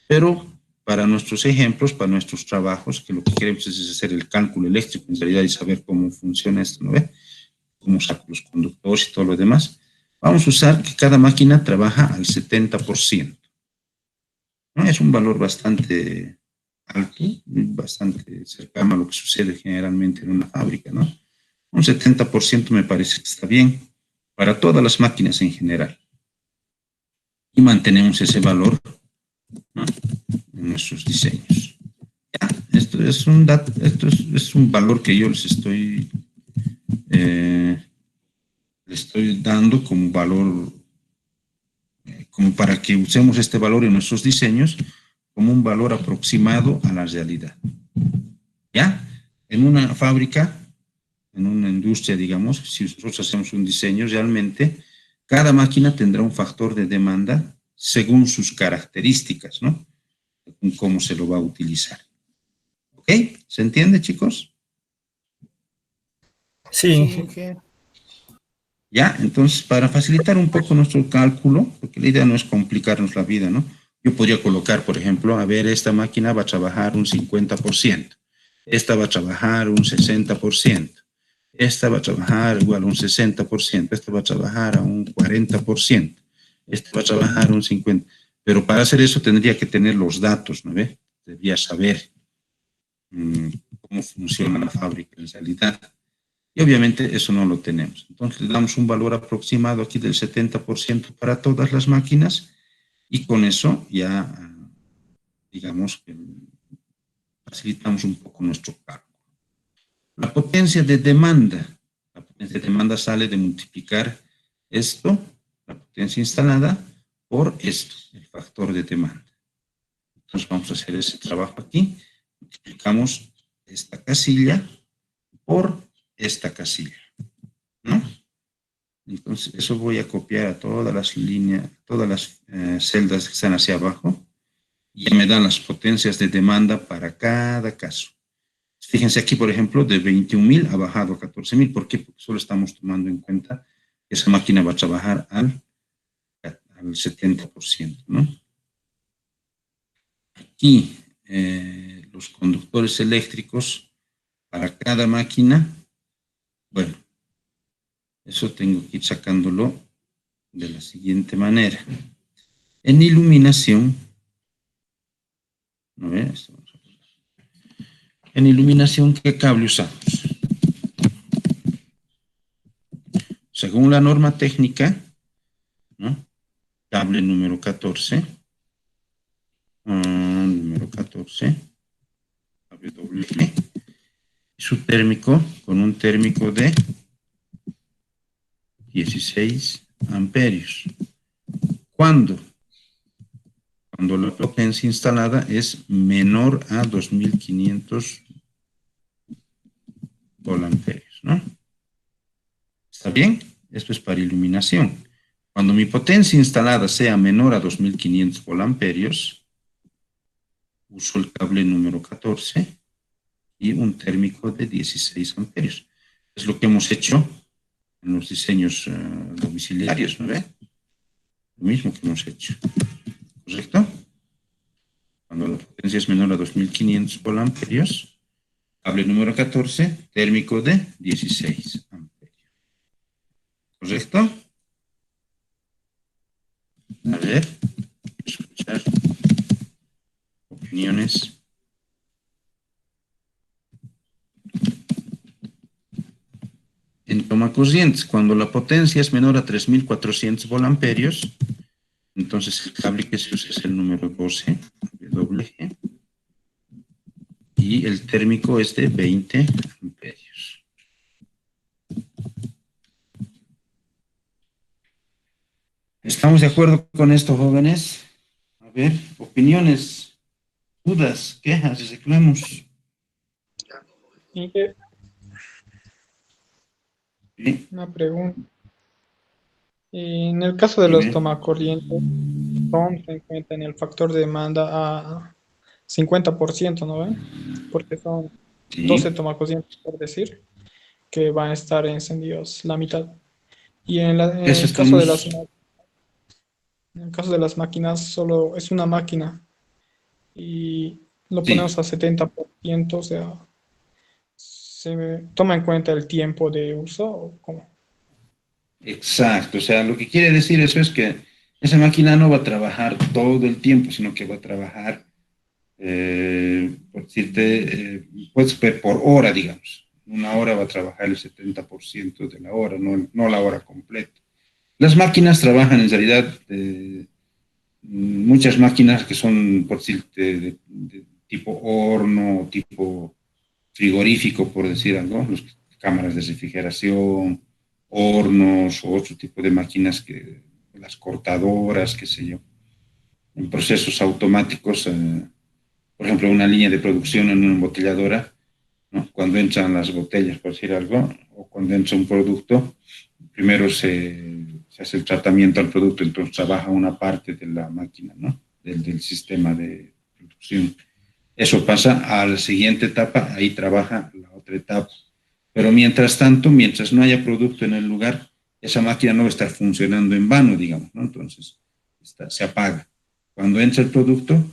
Speaker 1: Pero para nuestros ejemplos, para nuestros trabajos, que lo que queremos es hacer el cálculo eléctrico en realidad y saber cómo funciona esto, ¿no ve? Cómo saco los conductores y todo lo demás. Vamos a usar que cada máquina trabaja al 70%. ¿No? Es un valor bastante alto, bastante cercano a lo que sucede generalmente en una fábrica, ¿no? Un 70% me parece que está bien para todas las máquinas en general. Y mantenemos ese valor, ¿no? En nuestros diseños. Ya, esto es un valor que yo les estoy dando como valor, como para que usemos este valor en nuestros diseños como un valor aproximado a la realidad. ¿Ya? En una fábrica, en una industria, digamos, si nosotros hacemos un diseño, realmente cada máquina tendrá un factor de demanda según sus características, ¿no? Según cómo se lo va a utilizar. ¿Ok? ¿Se entiende, chicos?
Speaker 2: Sí.
Speaker 1: Ya, entonces, para facilitar un poco nuestro cálculo, porque la idea no es complicarnos la vida, ¿no? Yo podría colocar, por ejemplo, a ver, esta máquina va a trabajar un 50%, esta va a trabajar un 60%, esta va a trabajar igual un 60%, esta va a trabajar a un 40%, esta va a trabajar un 50%. Pero para hacer eso tendría que tener los datos, ¿no ve? Debería saber cómo funciona la fábrica en realidad. Y obviamente eso no lo tenemos. Entonces le damos un valor aproximado aquí del 70% para todas las máquinas y con eso ya, digamos, que facilitamos un poco nuestro cálculo. La potencia de demanda. La potencia de demanda sale de multiplicar esto, la potencia instalada, por esto, el factor de demanda. Entonces vamos a hacer ese trabajo aquí. Multiplicamos esta casilla por esta casilla, ¿no? Entonces, eso voy a copiar a todas las líneas, todas las celdas que están hacia abajo. Y ya me dan las potencias de demanda para cada caso. Fíjense aquí, por ejemplo, de 21.000 ha bajado a 14.000. ¿Por qué? Porque solo estamos tomando en cuenta que esa máquina va a trabajar al 70%, ¿no? Aquí, los conductores eléctricos para cada máquina, bueno, eso tengo que ir sacándolo de la siguiente manera. En iluminación, ¿no ves? En iluminación, ¿qué cable usamos? Según la norma técnica, ¿no? Cable número 14, cable doble G, su térmico con un térmico de 16 amperios. ¿Cuándo? Cuando la potencia instalada es menor a 2500 volt-amperios, ¿no? ¿Está bien? Esto es para iluminación. Cuando mi potencia instalada sea menor a 2500 volt-amperios, uso el cable número 14 y un térmico de 16 amperios. Es lo que hemos hecho en los diseños domiciliarios, ¿no ve? Lo mismo que hemos hecho. ¿Correcto? Cuando la potencia es menor a 2500 volt-amperios, cable número 14, térmico de 16 amperios. ¿Correcto? A ver, escuchar opiniones. En toma corrientes, cuando la potencia es menor a 3400 volt-amperios, entonces el cable que se usa es el número 12, WG, y el térmico es de 20 amperios. ¿Estamos de acuerdo con esto, jóvenes? A ver, opiniones, dudas, quejas, reclamos.
Speaker 5: Inge,
Speaker 1: ¿Sí?
Speaker 5: una pregunta. En el caso de los
Speaker 1: Dime.
Speaker 5: tomacorrientes, son se encuentra en el factor de demanda a 50%, ¿no ven? Porque son 12
Speaker 1: Sí,
Speaker 5: tomacorrientes, por decir, que van a estar encendidos la mitad. Y en
Speaker 1: eso
Speaker 5: el caso de
Speaker 1: estamos,
Speaker 5: en el caso de las máquinas, solo es una máquina y lo ponemos
Speaker 1: sí,
Speaker 5: a 70%, o sea, ¿se toma en cuenta el tiempo de uso o cómo?
Speaker 1: exacto. O sea, lo que quiere decir eso es que esa máquina no va a trabajar todo el tiempo, sino que va a trabajar, por decirte, puedes ver por hora, digamos. Una hora va a trabajar el 70% de la hora, no la hora completa. Las máquinas trabajan en realidad, muchas máquinas que son, por decirte, de tipo horno, tipo frigorífico, por decir algo, cámaras de refrigeración, hornos o otro tipo de máquinas, que las cortadoras, qué sé yo, en procesos automáticos, por ejemplo, una línea de producción en una embotelladora, ¿no? Cuando entran las botellas, por decir algo, o cuando entra un producto, primero se hace el tratamiento al producto, entonces trabaja una parte de la máquina, ¿no? Del sistema de producción. Eso pasa a la siguiente etapa, ahí trabaja la otra etapa. Pero mientras tanto, mientras no haya producto en el lugar, esa máquina no va a estar funcionando en vano, digamos, ¿no? Entonces, se apaga. Cuando entra el producto,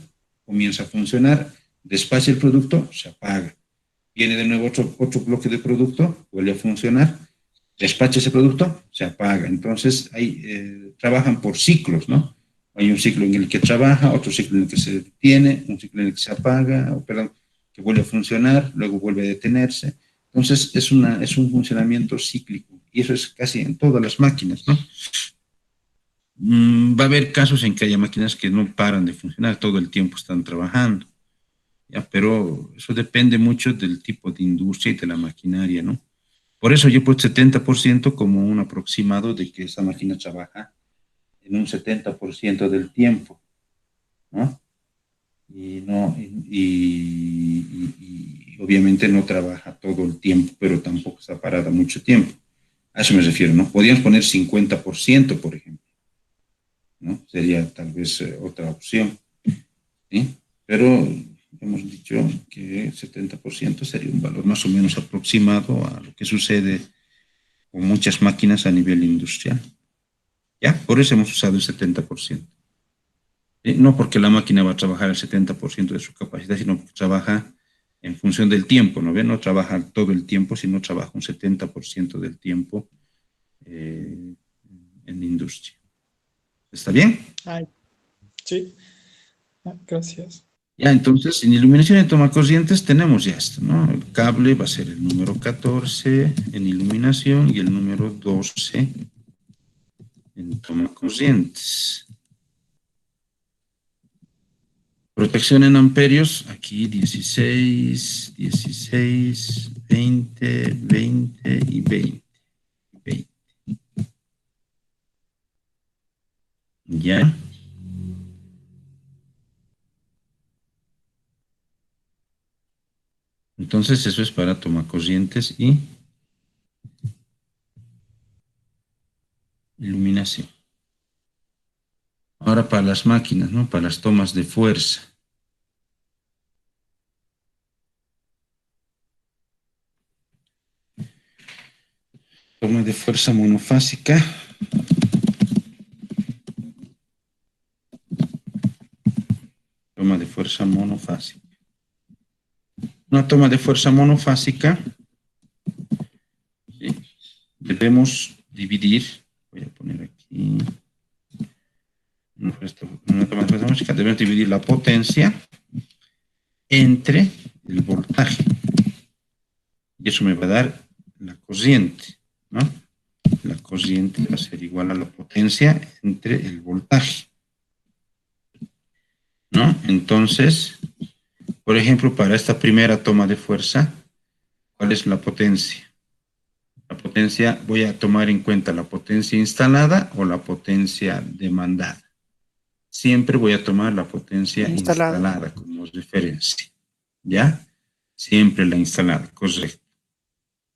Speaker 1: comienza a funcionar, despacha el producto, se apaga. Viene de nuevo otro bloque de producto, vuelve a funcionar, despacha ese producto, se apaga. Entonces, ahí trabajan por ciclos, ¿no? Hay un ciclo en el que trabaja, otro ciclo en el que se detiene, un ciclo en el que se apaga, o, perdón, que vuelve a funcionar, luego vuelve a detenerse. Entonces, es un funcionamiento cíclico, y eso es casi en todas las máquinas, ¿no? Va a haber casos en que haya máquinas que no paran de funcionar, todo el tiempo están trabajando, ¿ya? Pero eso depende mucho del tipo de industria y de la maquinaria, ¿no? Por eso yo puse 70% como un aproximado de que esa máquina trabaja en un 70% del tiempo, ¿no? Y, no, y obviamente no trabaja todo el tiempo, pero tampoco está parada mucho tiempo. A eso me refiero, ¿no? Podríamos poner 50%, por ejemplo, ¿no? Sería tal vez otra opción, ¿sí? Pero hemos dicho que 70% sería un valor más o menos aproximado a lo que sucede con muchas máquinas a nivel industrial. ¿Ya? Por eso hemos usado el 70%. No porque la máquina va a trabajar el 70% de su capacidad, sino que trabaja en función del tiempo, ¿no ve? No trabaja todo el tiempo, sino trabaja un 70% del tiempo en la industria. ¿Está bien?
Speaker 5: Ay, sí. Ah, gracias.
Speaker 1: Ya, entonces, en iluminación de tomacorrientes tenemos ya esto, ¿no? El cable va a ser el número 14 en iluminación y el número 12 en tomacorrientes. Protección en amperios, aquí 16, 16, 20, 20 y 20. 20. ¿Ya? Entonces eso es para tomacorrientes y iluminación. Ahora para las máquinas, ¿no? Para las tomas de fuerza. Toma de fuerza monofásica. Toma de fuerza monofásica. Una toma de fuerza monofásica, ¿sí? Debemos dividir, voy a poner aquí, una toma de fuerza monofásica, debemos dividir la potencia entre el voltaje. Y eso me va a dar la corriente, ¿no? La corriente va a ser igual a la potencia entre el voltaje, ¿no? Entonces, por ejemplo, para esta primera toma de fuerza, ¿cuál es la potencia? La potencia, voy a tomar en cuenta la potencia instalada o la potencia demandada. Siempre voy a tomar la potencia instalada como referencia, ¿ya? Siempre la instalada, correcto.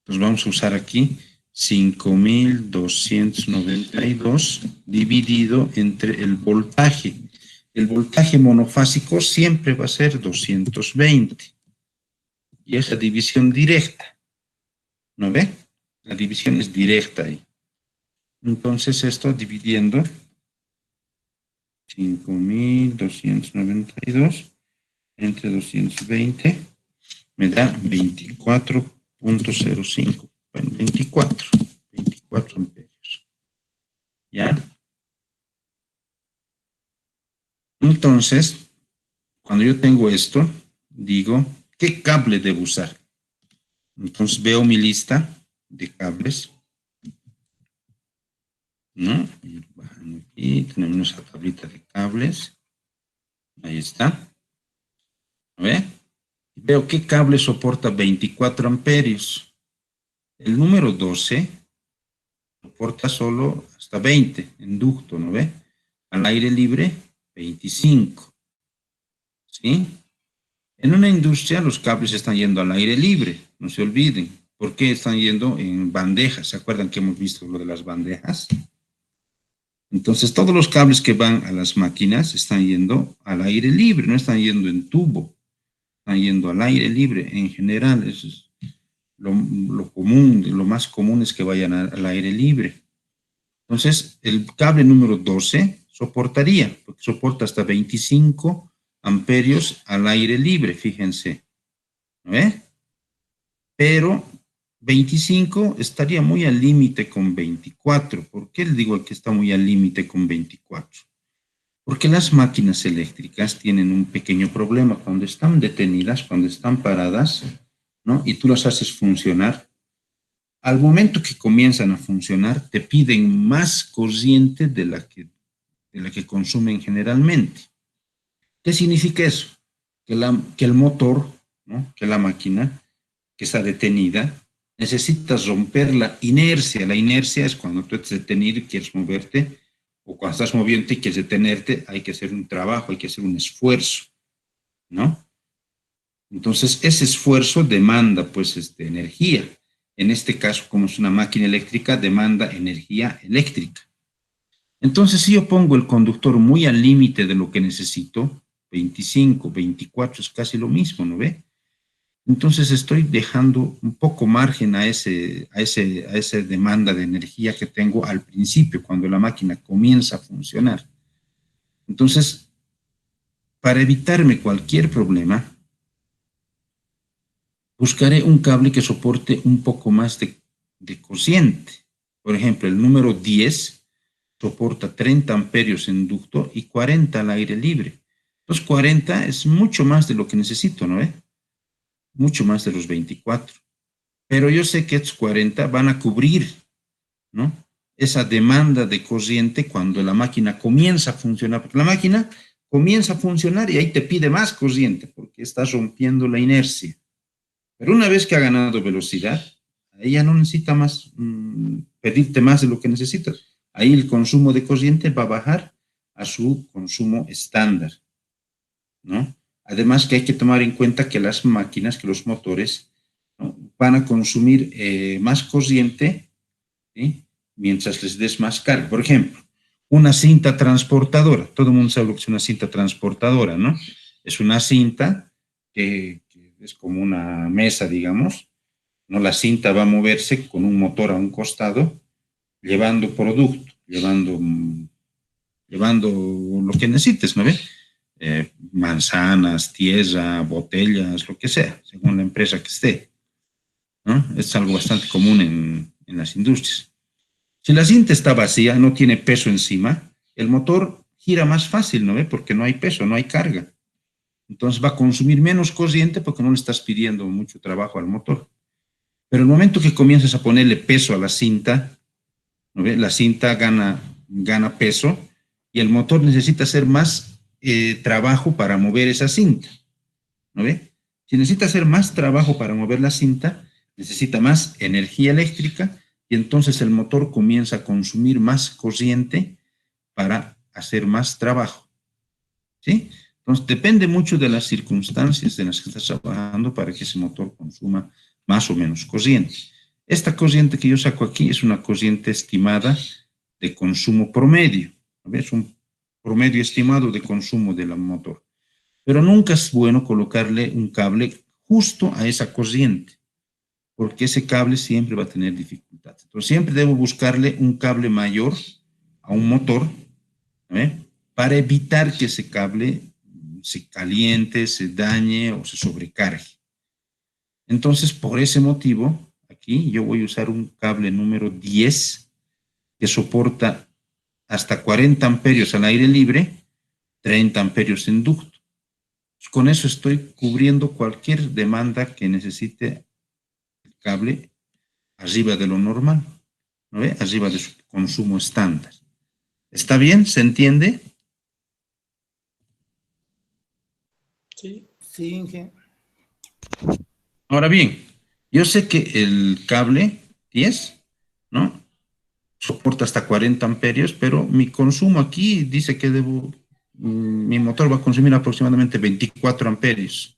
Speaker 1: Entonces vamos a usar aquí 5.292 dividido entre el voltaje. El voltaje monofásico siempre va a ser 220. Y esa división directa, ¿no ve? La división es directa ahí. Entonces esto dividiendo 5.292 entre 220 me da 24.05. Bueno, 24 amperios. ¿Ya? Entonces, cuando yo tengo esto, digo, ¿qué cable debo usar? Entonces veo mi lista de cables, ¿no? Y bajando aquí, tenemos nuestra tablita de cables. Ahí está. ¿Ve? Veo qué cable soporta 24 amperios. El número 12 soporta solo hasta 20 en ducto, ¿no ve? Al aire libre, 25. ¿Sí? En una industria los cables están yendo al aire libre, no se olviden. ¿Por qué están yendo en bandejas? ¿Se acuerdan que hemos visto lo de las bandejas? Entonces todos los cables que van a las máquinas están yendo al aire libre, no están yendo en tubo, están yendo al aire libre en general. Eso es lo común, lo más común es que vayan al aire libre. Entonces el cable número 12 soportaría, porque soporta hasta 25 amperios al aire libre, fíjense. ¿Ve? Pero 25 estaría muy al límite con 24. ¿Por qué le digo que está muy al límite con 24? Porque las máquinas eléctricas tienen un pequeño problema. Cuando están detenidas, cuando están paradas, ¿no? Y tú las haces funcionar, al momento que comienzan a funcionar, te piden más corriente de la que consumen generalmente. ¿Qué significa eso? Que el motor, ¿no? Que la máquina que está detenida, necesitas romper la inercia. La inercia es cuando tú estás detenido y quieres moverte, o cuando estás moviendo y quieres detenerte, hay que hacer un trabajo, hay que hacer un esfuerzo, ¿no? Entonces, ese esfuerzo demanda, pues, energía. en este caso, como es una máquina eléctrica, demanda energía eléctrica. Entonces, si yo pongo el conductor muy al límite de lo que necesito, 25, 24 es casi lo mismo, ¿no ve? Entonces estoy dejando un poco margen a esa demanda de energía que tengo al principio, cuando la máquina comienza a funcionar. Entonces, para evitarme cualquier problema, buscaré un cable que soporte un poco más de cociente. Por ejemplo, el número 10 soporta 30 amperios en ducto y 40 al aire libre. Entonces, 40 es mucho más de lo que necesito, ¿no ve? Mucho más de los 24. Pero yo sé que estos 40 van a cubrir, ¿no?, esa demanda de corriente cuando la máquina comienza a funcionar, porque la máquina comienza a funcionar y ahí te pide más corriente porque estás rompiendo la inercia. Pero una vez que ha ganado velocidad, ahí ya no necesita más pedirte más de lo que necesitas. Ahí el consumo de corriente va a bajar a su consumo estándar, ¿no? Además que hay que tomar en cuenta que las máquinas, que los motores, ¿no?, van a consumir más corriente, ¿sí?, mientras les des más carga. Por ejemplo, una cinta transportadora. Todo el mundo sabe lo que es una cinta transportadora, ¿no? Es una cinta que es como una mesa, digamos, ¿no? La cinta va a moverse con un motor a un costado, llevando producto, llevando lo que necesites, ¿no ves? Manzanas, tierra, botellas, lo que sea, según la empresa que esté, ¿no? Es algo bastante común en las industrias. Si la cinta está vacía, no tiene peso encima, el motor gira más fácil, ¿no ve? Porque no hay peso, no hay carga. Entonces va a consumir menos corriente porque no le estás pidiendo mucho trabajo al motor. Pero el momento que comienzas a ponerle peso a la cinta, ¿no ve?, la cinta gana peso y el motor necesita hacer más trabajo para mover esa cinta, ¿no ve? Si necesita hacer más trabajo para mover la cinta, necesita más energía eléctrica y entonces el motor comienza a consumir más corriente para hacer más trabajo, ¿sí? Entonces depende mucho de las circunstancias en las que estás trabajando para que ese motor consuma más o menos corriente. Esta corriente que yo saco aquí es una corriente estimada de consumo promedio, ¿no? Es un promedio estimado de consumo del motor. Pero nunca es bueno colocarle un cable justo a esa corriente, porque ese cable siempre va a tener dificultades. Entonces siempre debo buscarle un cable mayor a un motor, ¿eh?, para evitar que ese cable se caliente, se dañe o se sobrecargue. Entonces, por ese motivo, aquí yo voy a usar un cable número 10 que soporta hasta 40 amperios al aire libre, 30 amperios en ducto. Con eso estoy cubriendo cualquier demanda que necesite el cable arriba de lo normal, ¿no ve?, arriba de su consumo estándar. ¿Está bien? ¿Se entiende?
Speaker 5: Sí.
Speaker 2: Sí, Inge.
Speaker 1: Ahora bien, yo sé que el cable 10, ¿no?, soporta hasta 40 amperios, pero mi consumo aquí dice que mi motor va a consumir aproximadamente 24 amperios.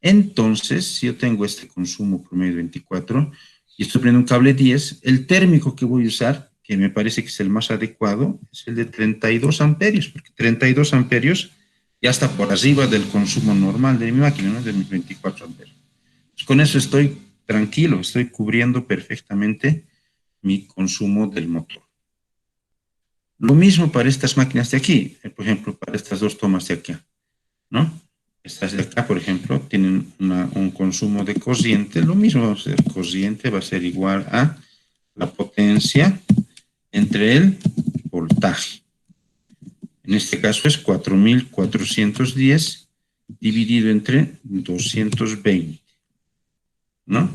Speaker 1: Entonces, si yo tengo este consumo promedio de 24 y estoy poniendo un cable 10, el térmico que voy a usar, que me parece que es el más adecuado, es el de 32 amperios, porque 32 amperios ya está por arriba del consumo normal de mi máquina, ¿no?, de mis 24 amperios. Pues con eso estoy tranquilo, estoy cubriendo perfectamente mi consumo del motor. Lo mismo para estas máquinas de aquí, por ejemplo, para estas dos tomas de acá, ¿no? Estas de acá, por ejemplo, tienen un consumo de corriente, lo mismo va a ser, corriente va a ser igual a la potencia entre el voltaje. En este caso es 4.410 dividido entre 220, ¿no?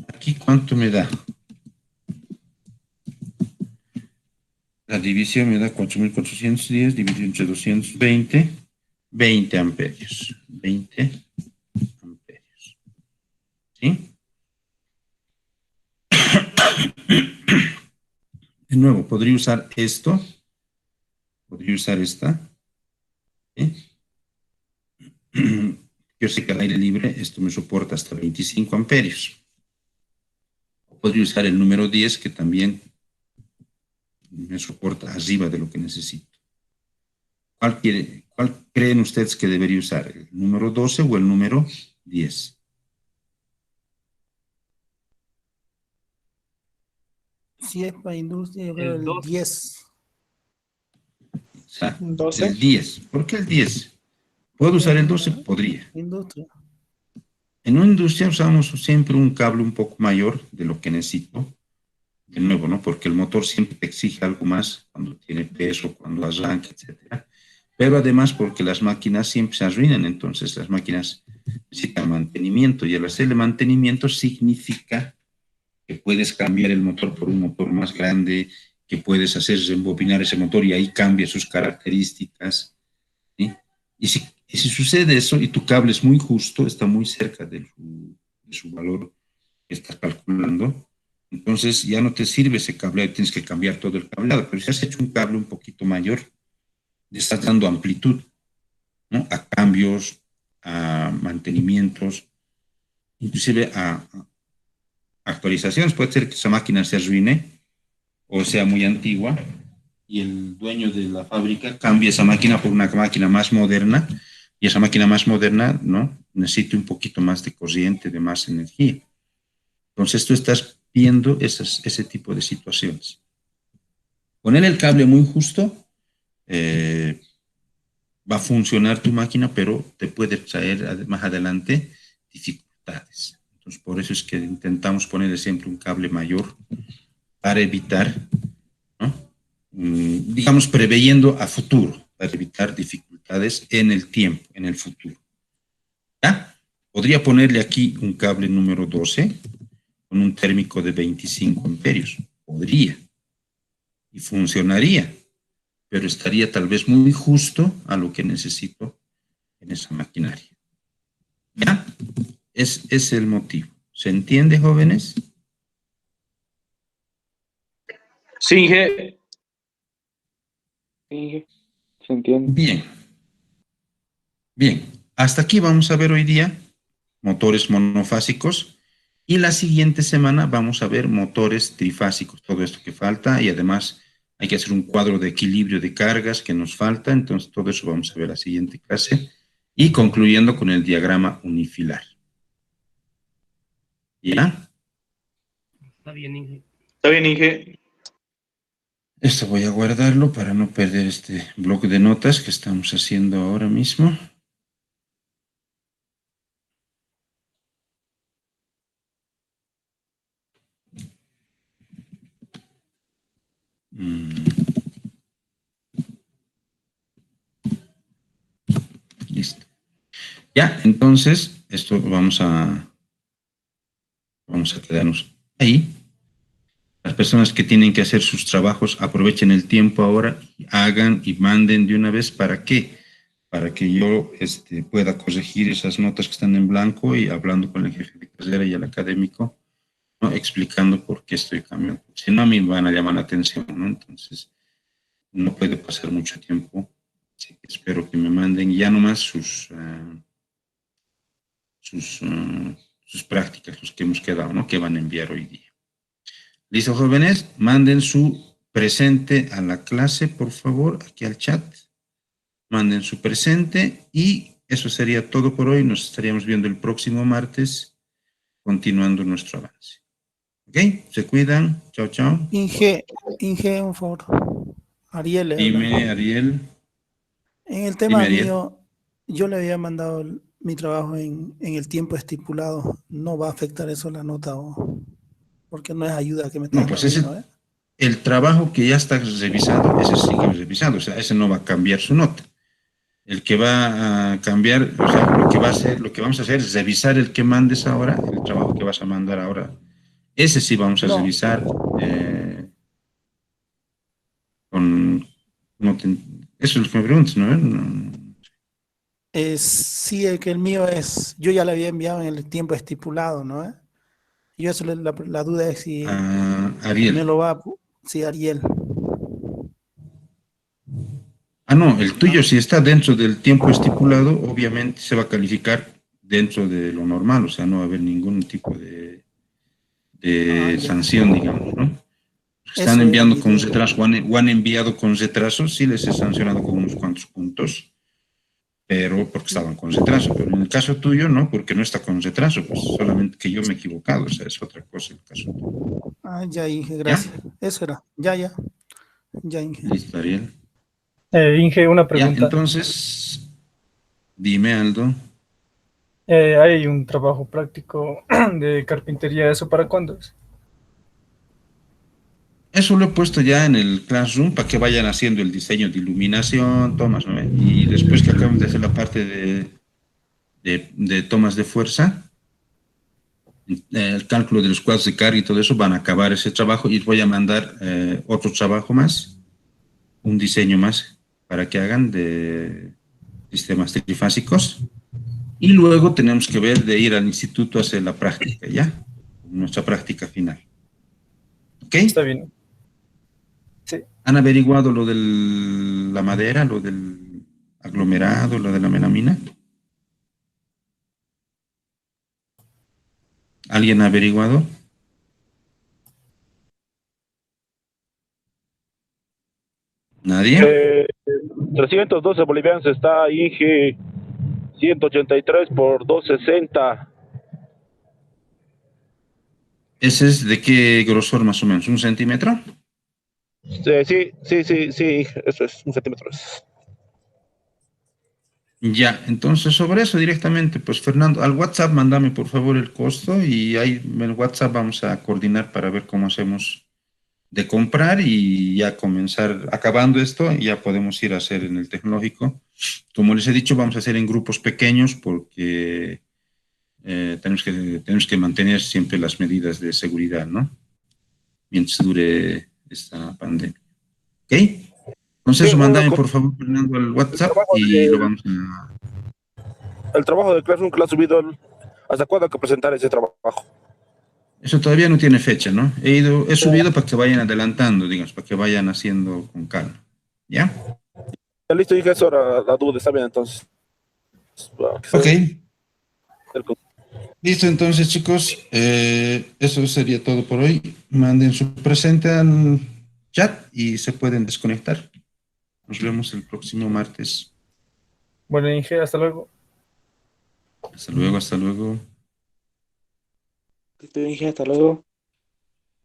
Speaker 1: Aquí, ¿cuánto me da? La división me da 4.410 dividido entre 220, 20 amperios. 20 amperios. ¿Sí? De nuevo, podría usar esto. Podría usar esta. ¿Sí? Yo sé que al aire libre esto me soporta hasta 25 amperios. podría usar el número 10, que también me soporta arriba de lo que necesito. ¿Cuál creen ustedes que debería usar? ¿El número 12 o el número 10?
Speaker 2: Si es para industria, yo creo
Speaker 4: El
Speaker 2: el
Speaker 4: 12.
Speaker 2: 10.
Speaker 1: O sea,
Speaker 5: 12.
Speaker 1: el 10. ¿Por qué el 10? ¿Puedo usar el 12? Podría.
Speaker 2: Industria.
Speaker 1: En una industria usamos siempre un cable un poco mayor de lo que necesito. De nuevo, ¿no? Porque el motor siempre te exige algo más cuando tiene peso, cuando arranca, etcétera. Pero además porque las máquinas siempre se arruinan, entonces las máquinas necesitan mantenimiento y al hacerle mantenimiento significa que puedes cambiar el motor por un motor más grande, que puedes hacer rembobinar ese motor y ahí cambia sus características, ¿sí? Y si sucede eso y tu cable es muy justo, está muy cerca de su valor que estás calculando, entonces ya no te sirve ese cableado, tienes que cambiar todo el cableado. Pero si has hecho un cable un poquito mayor, le estás dando amplitud, ¿no? A cambios, a mantenimientos, inclusive a actualizaciones. Puede ser que esa máquina se arruine o sea muy antigua y el dueño de la fábrica cambie esa máquina por una máquina más moderna y esa máquina más moderna, ¿no? Necesita un poquito más de corriente, de más energía. Entonces tú estás viendo ese tipo de situaciones. Poner el cable muy justo va a funcionar tu máquina, pero te puede traer más adelante dificultades. Entonces por eso es que intentamos ponerle siempre un cable mayor para evitar, ¿no? Digamos, preveyendo a futuro, para evitar dificultades en el tiempo, en el futuro. ¿Ya? Podría ponerle aquí un cable número 12 con un térmico de 25 amperios. Podría. Y funcionaría. Pero estaría tal vez muy justo a lo que necesito en esa maquinaria. ¿Ya? Es el motivo. ¿Se entiende, jóvenes?
Speaker 3: Sí, Inge. Sí, Inge. Se entiende.
Speaker 1: Bien. Bien. Hasta aquí vamos a ver hoy día motores monofásicos y la siguiente semana vamos a ver motores trifásicos, todo esto que falta y además hay que hacer un cuadro de equilibrio de cargas que nos falta, entonces todo eso vamos a ver la siguiente clase y concluyendo con el diagrama unifilar. ¿Ya?
Speaker 4: Está bien, Inge.
Speaker 3: Está bien, Inge.
Speaker 1: Esto voy a guardarlo para no perder este bloque de notas que estamos haciendo ahora mismo. Listo. Ya, entonces, esto vamos a quedarnos ahí. Las personas que tienen que hacer sus trabajos aprovechen el tiempo ahora, hagan y manden de una vez. ¿Para qué? Para que yo pueda corregir esas notas que están en blanco y hablando con el jefe de carrera y el académico, ¿no? Explicando por qué estoy cambiando. Si no, a mí me van a llamar la atención, ¿no? Entonces, no puede pasar mucho tiempo. Así que espero que me manden ya nomás sus prácticas, los que hemos quedado, ¿no? Que van a enviar hoy día. ¿Listo, jóvenes? Manden su presente a la clase, por favor, aquí al chat. Manden su presente y eso sería todo por hoy. Nos estaríamos viendo el próximo martes, continuando nuestro avance. ¿Ok? Se cuidan. Chao, chao.
Speaker 2: Inge, un favor. Ariel le habla.
Speaker 1: Dime, Ariel.
Speaker 2: En el tema
Speaker 1: Dime, Ariel.
Speaker 2: mío, yo le había mandado mi trabajo en el tiempo estipulado. ¿No va a afectar eso la nota porque no es ayuda que me está
Speaker 1: No, pues ese,
Speaker 2: dando,
Speaker 1: el trabajo que ya está revisado, ese sigue revisado, o sea, ese no va a cambiar su nota. El que va a cambiar, o sea, lo que vamos a hacer es revisar el que mandes ahora, el trabajo que vas a mandar ahora. Ese sí vamos a revisar eso es lo que me preguntas, ¿no?
Speaker 2: Sí, el mío es, yo ya le había enviado en el tiempo estipulado, ¿no? Yo eso la duda es si
Speaker 1: Ariel.
Speaker 2: me lo va a... Sí, Ariel.
Speaker 1: No, el tuyo si está dentro del tiempo estipulado, obviamente se va a calificar dentro de lo normal, o sea, no va a haber ningún tipo de de
Speaker 2: ya.
Speaker 1: sanción, digamos, ¿no? Están
Speaker 2: Eso era
Speaker 1: enviando
Speaker 2: mi
Speaker 1: con
Speaker 2: duda.
Speaker 1: retraso o han enviado con retraso, sí les he sancionado con unos cuantos puntos, pero porque estaban con retraso. Pero en el caso tuyo, no, porque no está con retraso, pues solamente que yo me he equivocado, o sea, es otra cosa el caso tuyo.
Speaker 2: Ya, Inge,
Speaker 1: ¿Ya?
Speaker 2: gracias. Eso era. Ya, Inge.
Speaker 1: Listo, Ariel.
Speaker 6: Inge, una
Speaker 1: Ya,
Speaker 6: pregunta.
Speaker 1: entonces, dime, Aldo.
Speaker 6: Hay un trabajo práctico de carpintería, ¿eso para cuándo es?
Speaker 1: Eso lo he puesto ya en el Classroom para que vayan haciendo el diseño de iluminación, tomas, ¿no? Y después que acaben de hacer la parte de tomas de fuerza, el cálculo de los cuadros de carga y todo eso, van a acabar ese trabajo y voy a mandar otro trabajo más, un diseño más para que hagan de sistemas trifásicos. Y luego tenemos que ver de ir al instituto a hacer la práctica, ¿ya? Nuestra práctica final. ¿Ok?
Speaker 6: Está bien. Sí.
Speaker 1: ¿Han averiguado lo de la madera, lo del aglomerado, lo de la melamina? ¿Alguien ha averiguado? ¿Nadie?
Speaker 7: 312 bolivianos está Inge 183 por 260.
Speaker 1: ¿Ese es de qué grosor más o menos? ¿1 centímetro?
Speaker 7: Sí, eso es 1 centímetro.
Speaker 1: Ya, entonces sobre eso directamente, pues Fernando, al WhatsApp mándame por favor el costo y ahí en el WhatsApp vamos a coordinar para ver cómo hacemos de comprar y ya comenzar, acabando esto, ya podemos ir a hacer en el tecnológico. Como les he dicho, vamos a hacer en grupos pequeños porque tenemos que mantener siempre las medidas de seguridad, ¿no? Mientras dure esta pandemia. ¿Ok? Entonces,
Speaker 7: Sí,
Speaker 1: eso, mándame por favor, Fernando, al WhatsApp y lo vamos a...
Speaker 7: el trabajo de Classroom que lo ha subido, ¿hasta cuándo hay que presentar ese trabajo?
Speaker 1: Eso todavía no tiene fecha, ¿no? He subido para que vayan adelantando, digamos, para que vayan haciendo con calma. ¿Ya?
Speaker 7: Ya listo, dije eso, ahora la duda está bien, entonces. Bueno,
Speaker 1: Ok. Listo, entonces, chicos, eso sería todo por hoy. Manden su presente al chat y se pueden desconectar. Nos vemos el próximo martes.
Speaker 6: Bueno, Inge, hasta luego.
Speaker 1: Hasta luego, hasta luego.
Speaker 3: Listo, Inge, hasta luego.